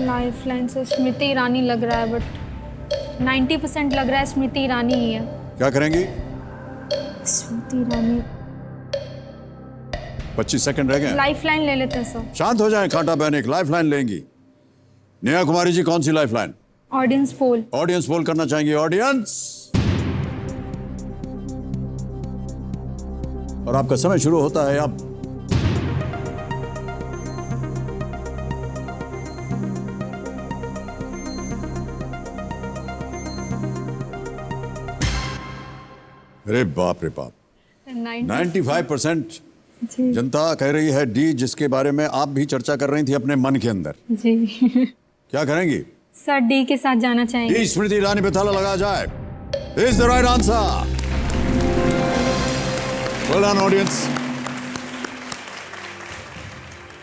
life line से स्मृति ईरानी लग रहा है, बट 90% लग रहा है स्मृति ईरानी ही है। क्या करेंगी? स्मृति ईरानी। 25 सेकंड रह गए। लाइफ लाइन ले लेते हैं सर। शांत हो जाएं कांटा बहन, एक लाइफ लाइन लेंगी। नेहा कुमारी जी कौन सी lifeline? Audience poll. Audience poll करना चाहेंगे? ऑडियंस, और आपका समय शुरू होता है अब। अरे बाप रे बाप, 95% जनता कह रही है डी, जिसके बारे में आप भी चर्चा कर रही थी अपने मन के अंदर। जी। क्या करेंगी? सर डी के साथ जाना चाहेंगे। डी स्मृति ईरानी पे ताला लगाया जाए। Is the right answer. Well done audience.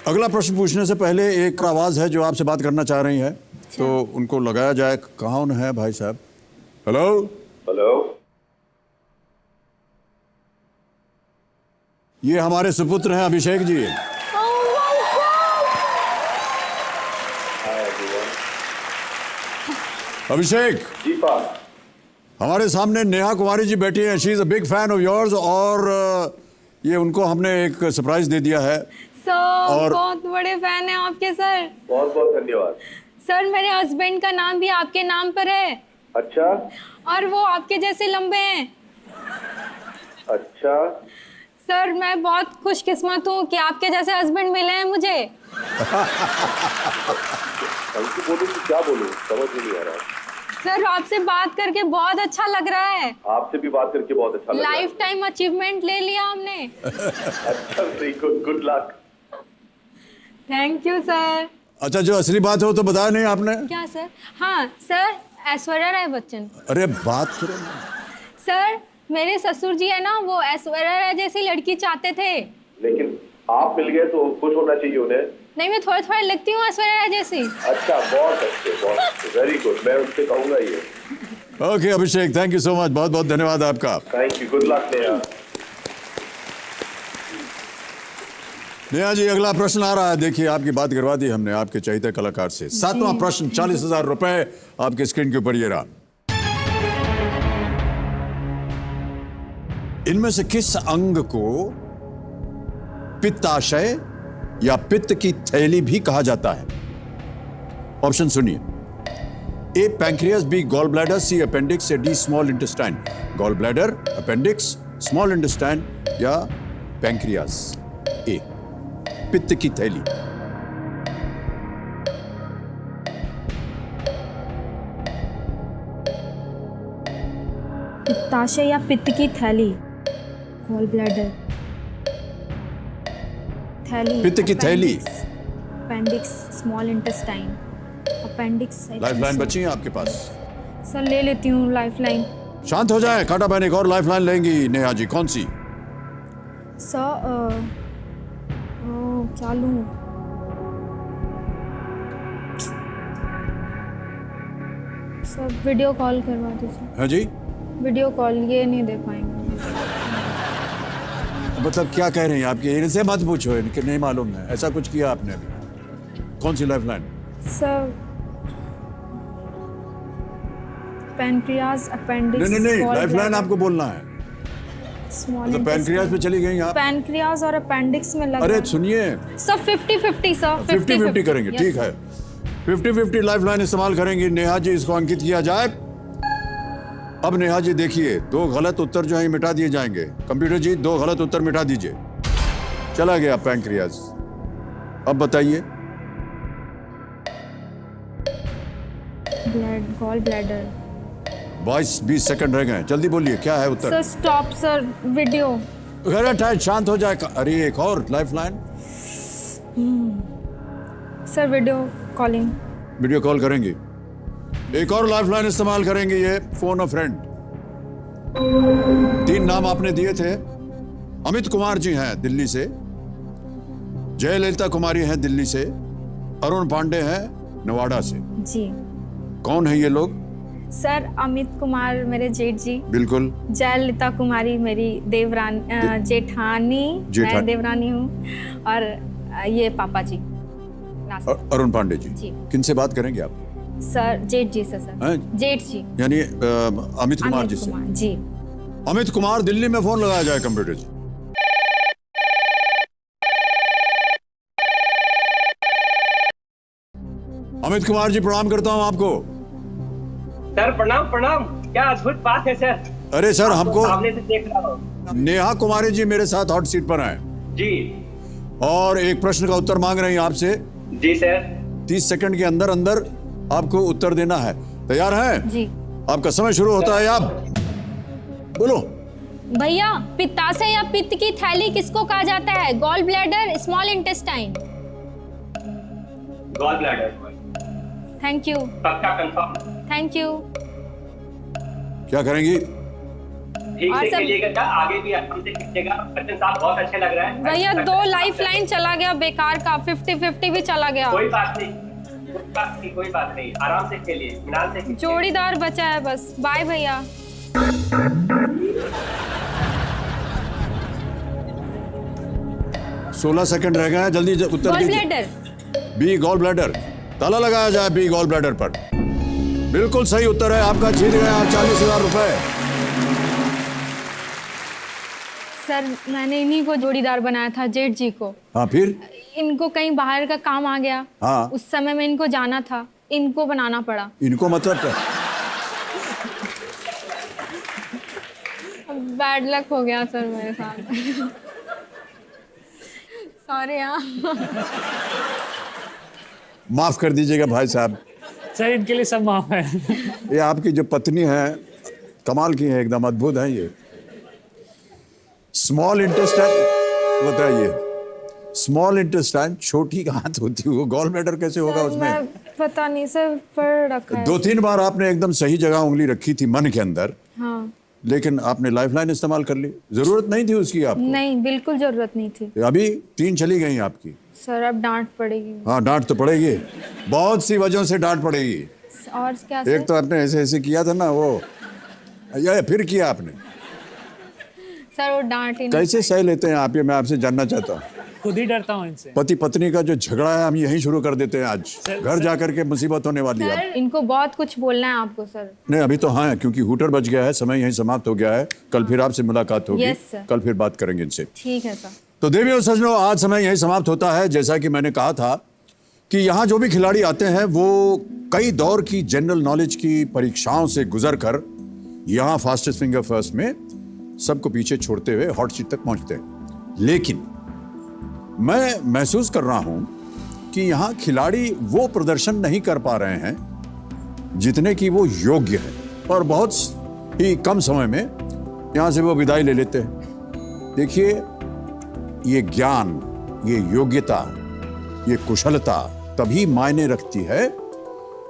अगला प्रश्न पूछने से पहले एक आवाज है जो आपसे बात करना चाह रही है, तो उनको लगाया जाए। कौन है भाई साहब? हेलो हेलो, ये हमारे सुपुत्र हैं अभिषेक जी। अभिषेक जी पा, हमारे सामने नेहा कुमारी जी बैठी हैं। She is a big fan of yours, और ये उनको हमने एक सरप्राइज दे दिया है। सर बहुत बड़े फैन हैं आपके सर। बहुत बहुत धन्यवाद। सर मेरे हस्बैंड का नाम भी आपके नाम पर है। अच्छा, और वो आपके जैसे लंबे हैं। अच्छा, सर मैं बहुत खुशकिस्मत हूँ कि आपके जैसे हस्बैंड मिले हैं मुझे। हमको बोलूं कि क्या बोलूं, समझ ही नहीं आ रहा। सर आपसे बात करके बहुत अच्छा लग रहा है। आपसे भी बात करके बहुत अच्छा लगा। लाइफ टाइम अचीवमेंट ले लिया हमने। अच्छा, good luck. Thank you sir. अच्छा, जो असली बात हो तो बताया नहीं आपने। क्या सर? हाँ सर, ऐश्वर्या राय बच्चन। अरे बात करो। सर मेरे ससुर जी है ना, वो ऐश्वर्या राय जैसी लड़की चाहते थे। लेकिन आप मिल गए तो खुश होना चाहिए उन्हें। नहीं, मैं थोड़ा थोड़ा लगती हूँ ऐश्वर्या राय जैसी। अच्छा, बहुत अच्छे, वेरी गुड, मैं उससे कहूंगा ये। Okay Abhishek, thank you so much, बहुत बहुत धन्यवाद आपका। Thank you, good luck Neha. Neha ji, अगला प्रश्न आ रहा है। देखिए, आपकी बात करवा दी हमने आपके चहेते कलाकार से। 7वां प्रश्न, 40,000 रुपए आपके स्क्रीन के ऊपर ये रहा। इनमें से किस अंग को पित्ताशय या पित्त की थैली भी कहा जाता है? ऑप्शन सुनिए। A pancreas, B gall bladder, C appendix, या D small intestine. Gall bladder, appendix, small intestine या पैंक्रियास। ए पित्त की थैली। पित्ताशय या पित्त की थैली, गॉल ब्लैडर, थैली, पित्त की थैली। Appendix, small intestine, appendix. Lifeline बची है आपके पास? सर ले लेती हूँ लाइफलाइन। शांत हो जाए, काटा बहन एक और लाइफलाइन लेंगी। नेहा जी, कौन सी? सर क्या लूँ? सर वीडियो कॉल करवा दीजिए। हाँ जी, वीडियो कॉल, ये नहीं दे पाएंगे। मतलब क्या कह रहे हैं आपके? इनसे मत पूछो, इनके नहीं मालूम है, ऐसा कुछ किया आपने अभी? कौन सी लाइफलाइन? Sir pancreas, appendix. नहीं, लाइफलाइन आपको बोलना है। स्मॉल पैनक्रियास पे चली गई आप? पैनक्रियाज और अपेंडिक्स में लगा। अरे सुनिए सर 50-50 सर 50-50 करेंगे। ठीक है, 50-50 लाइफलाइन इस्तेमाल करेंगे। नेहा जी, इसको अंकित किया जाए। अब नेहा जी देखिए, 2 गलत उत्तर जो है मिटा दिए जाएंगे। कंप्यूटर जी, 2 गलत उत्तर मिटा दीजिए। चला गया पैंक्रियास। अब बताइए। Gall bladder. 22-20 सेकंड रह गए, जल्दी बोलिए, क्या है उत्तर? Sir stop sir, video. गलत है, शांत हो जाए। अरे एक और lifeline. Sir video calling. Video call करेंगे। एक और लाइफलाइन इस्तेमाल करेंगे, ये फोन अ फ्रेंड। 3 नाम आपने दिए थे। अमित कुमार जी हैं दिल्ली से, जयललिता कुमारी हैं दिल्ली से, अरुण पांडे हैं नवाड़ा से। जी। कौन है ये लोग? सर अमित कुमार मेरे जेठ जी। बिल्कुल। जयललिता कुमारी मेरी जेठानी। मैं देवरानी हूँ। और ये पापा जी अरुण पांडे जी। जी। किनसे बात करेंगे आप? सर जेठ जी से। सर जेठ जी यानी अमित कुमार जी से। जी। अमित कुमार, दिल्ली में फोन लगाया जाए कंप्यूटर जी। अमित कुमार जी, प्रणाम करता हूं आपको। सर प्रणाम प्रणाम, क्या अद्भुत बात है सर। अरे सर, हमको सामने से देख रहा हूं। नेहा कुमारी जी मेरे साथ हॉट सीट पर हैं जी, और एक प्रश्न का उत्तर मांग रहे हैं आपसे। जी सर। 30 सेकंड के अंदर अंदर आपको उत्तर देना है। तैयार हैं? जी। आपका समय शुरू होता है। आप बोलो। भैया, पित्ताशय या पित्त की थैली किसको कहा जाता है? Gall bladder, small intestine. Gall bladder. Thank you. पक्का कंफर्म। Thank you. क्या करेंगी? ठीक से खेलिएगा, आगे भी हमसे कीजिएगा। बच्चन साहब बहुत अच्छे लग रहा है भैया। 2 लाइफलाइन चला गया बेकार का, 50-50 भी चला गया। कोई बात नहीं, कोई बात नहीं, आराम से खेलिए, इत्मीनान से खेलिए। जोड़ीदार बचा है बस। बाय भैया। 16 सेकंड रह गए हैं, जल्दी उत्तर गॉल दीजिए। ब्लैडर। B gall bladder. ताला लगाया जाए बी गॉल ब्लैडर पर। बिल्कुल सही उत्तर है आपका। जीत गए आप 40,000 रुपए। सर मैंने इन्हीं को जोड़ीदार बनाया था, जेठ जी को। हाँ, फिर इनको कहीं बाहर का काम आ गया। हाँ। उस समय में इनको जाना था, इनको बनाना पड़ा। इनको मतलब बैड लक हो गया सर मेरे साथ। सॉरी। माफ कर दीजिएगा भाई साहब। सर इनके लिए सब माफ है। ये आपकी जो पत्नी है, कमाल की है, एकदम अद्भुत है। ये स्मॉल इंटेस्टाइन, बताइए, स्मॉल इंटेस्टाइन छोटी कहाँ होती है? वो गॉल ब्लैडर कैसे होगा उसमें? मैं पता नहीं सर, पर रखा है। 2-3 बार आपने एकदम सही जगह उंगली रखी थी मन के अंदर। हाँ। लेकिन आपने लाइफलाइन इस्तेमाल कर ली, जरूरत नहीं थी उसकी आपको। नहीं, बिल्कुल जरूरत नहीं थी अभी 3 चली गई आपकी। सर। अब डांट पड़ेगी। हाँ, डांट तो पड़ेगी, बहुत सी वजहों से डांट पड़ेगी। और क्या एक सर? तो आपने ऐसे ऐसे किया था ना, वो या फिर किया आपने, सर वो डांट ही नहीं। कैसे सह लेते हैं आप, ये मैं आपसे जानना चाहता हूँ। खुद ही डरता हूँ इनसे। पति पत्नी का जो झगड़ा है हम यहीं शुरू कर देते हैं आज, घर जाकर के मुसीबत होने वाली है। सर इनको बहुत कुछ बोलना है आपको सर। नहीं अभी तो हाँ, क्योंकि हूटर बज गया है, समय यहीं समाप्त हो गया है। कल फिर आपसे मुलाकात होगी। Yes, sir. कल फिर बात करेंगे इनसे। ठीक है सर। तो देवियों सज्जनों, आज समय यहीं समाप्त होता है। जैसा कि मैंने कहा था कि यहाँ जो भी खिलाड़ी आते हैं वो कई दौर की जनरल नॉलेज की परीक्षाओं से गुजर कर यहाँ फास्टेस्ट फिंगर फर्स्ट में सबको पीछे छोड़ते हुए हॉट सीट तक पहुंचते हैं। लेकिन मैं महसूस कर रहा हूं कि यहाँ खिलाड़ी वो प्रदर्शन नहीं कर पा रहे हैं जितने की वो योग्य है, और बहुत ही कम समय में यहाँ से वो विदाई ले लेते हैं। देखिए, ये ज्ञान, ये योग्यता, ये कुशलता तभी मायने रखती है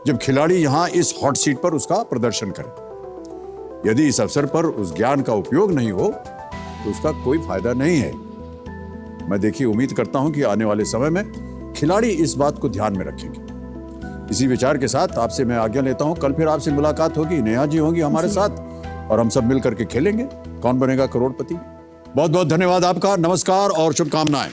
जब खिलाड़ी यहाँ इस हॉट सीट पर उसका प्रदर्शन करे। यदि इस अवसर पर उस ज्ञान का उपयोग नहीं हो तो उसका कोई फायदा नहीं है। मैं देखिए उम्मीद करता हूं कि आने वाले समय में खिलाड़ी इस बात को ध्यान में रखेंगे। इसी विचार के साथ आपसे मैं आज्ञा लेता हूं। कल फिर आपसे मुलाकात होगी, नेहा जी होंगी हमारे साथ और हम सब मिल करके खेलेंगे कौन बनेगा करोड़पति। बहुत बहुत धन्यवाद आपका, नमस्कार और शुभकामनाएं।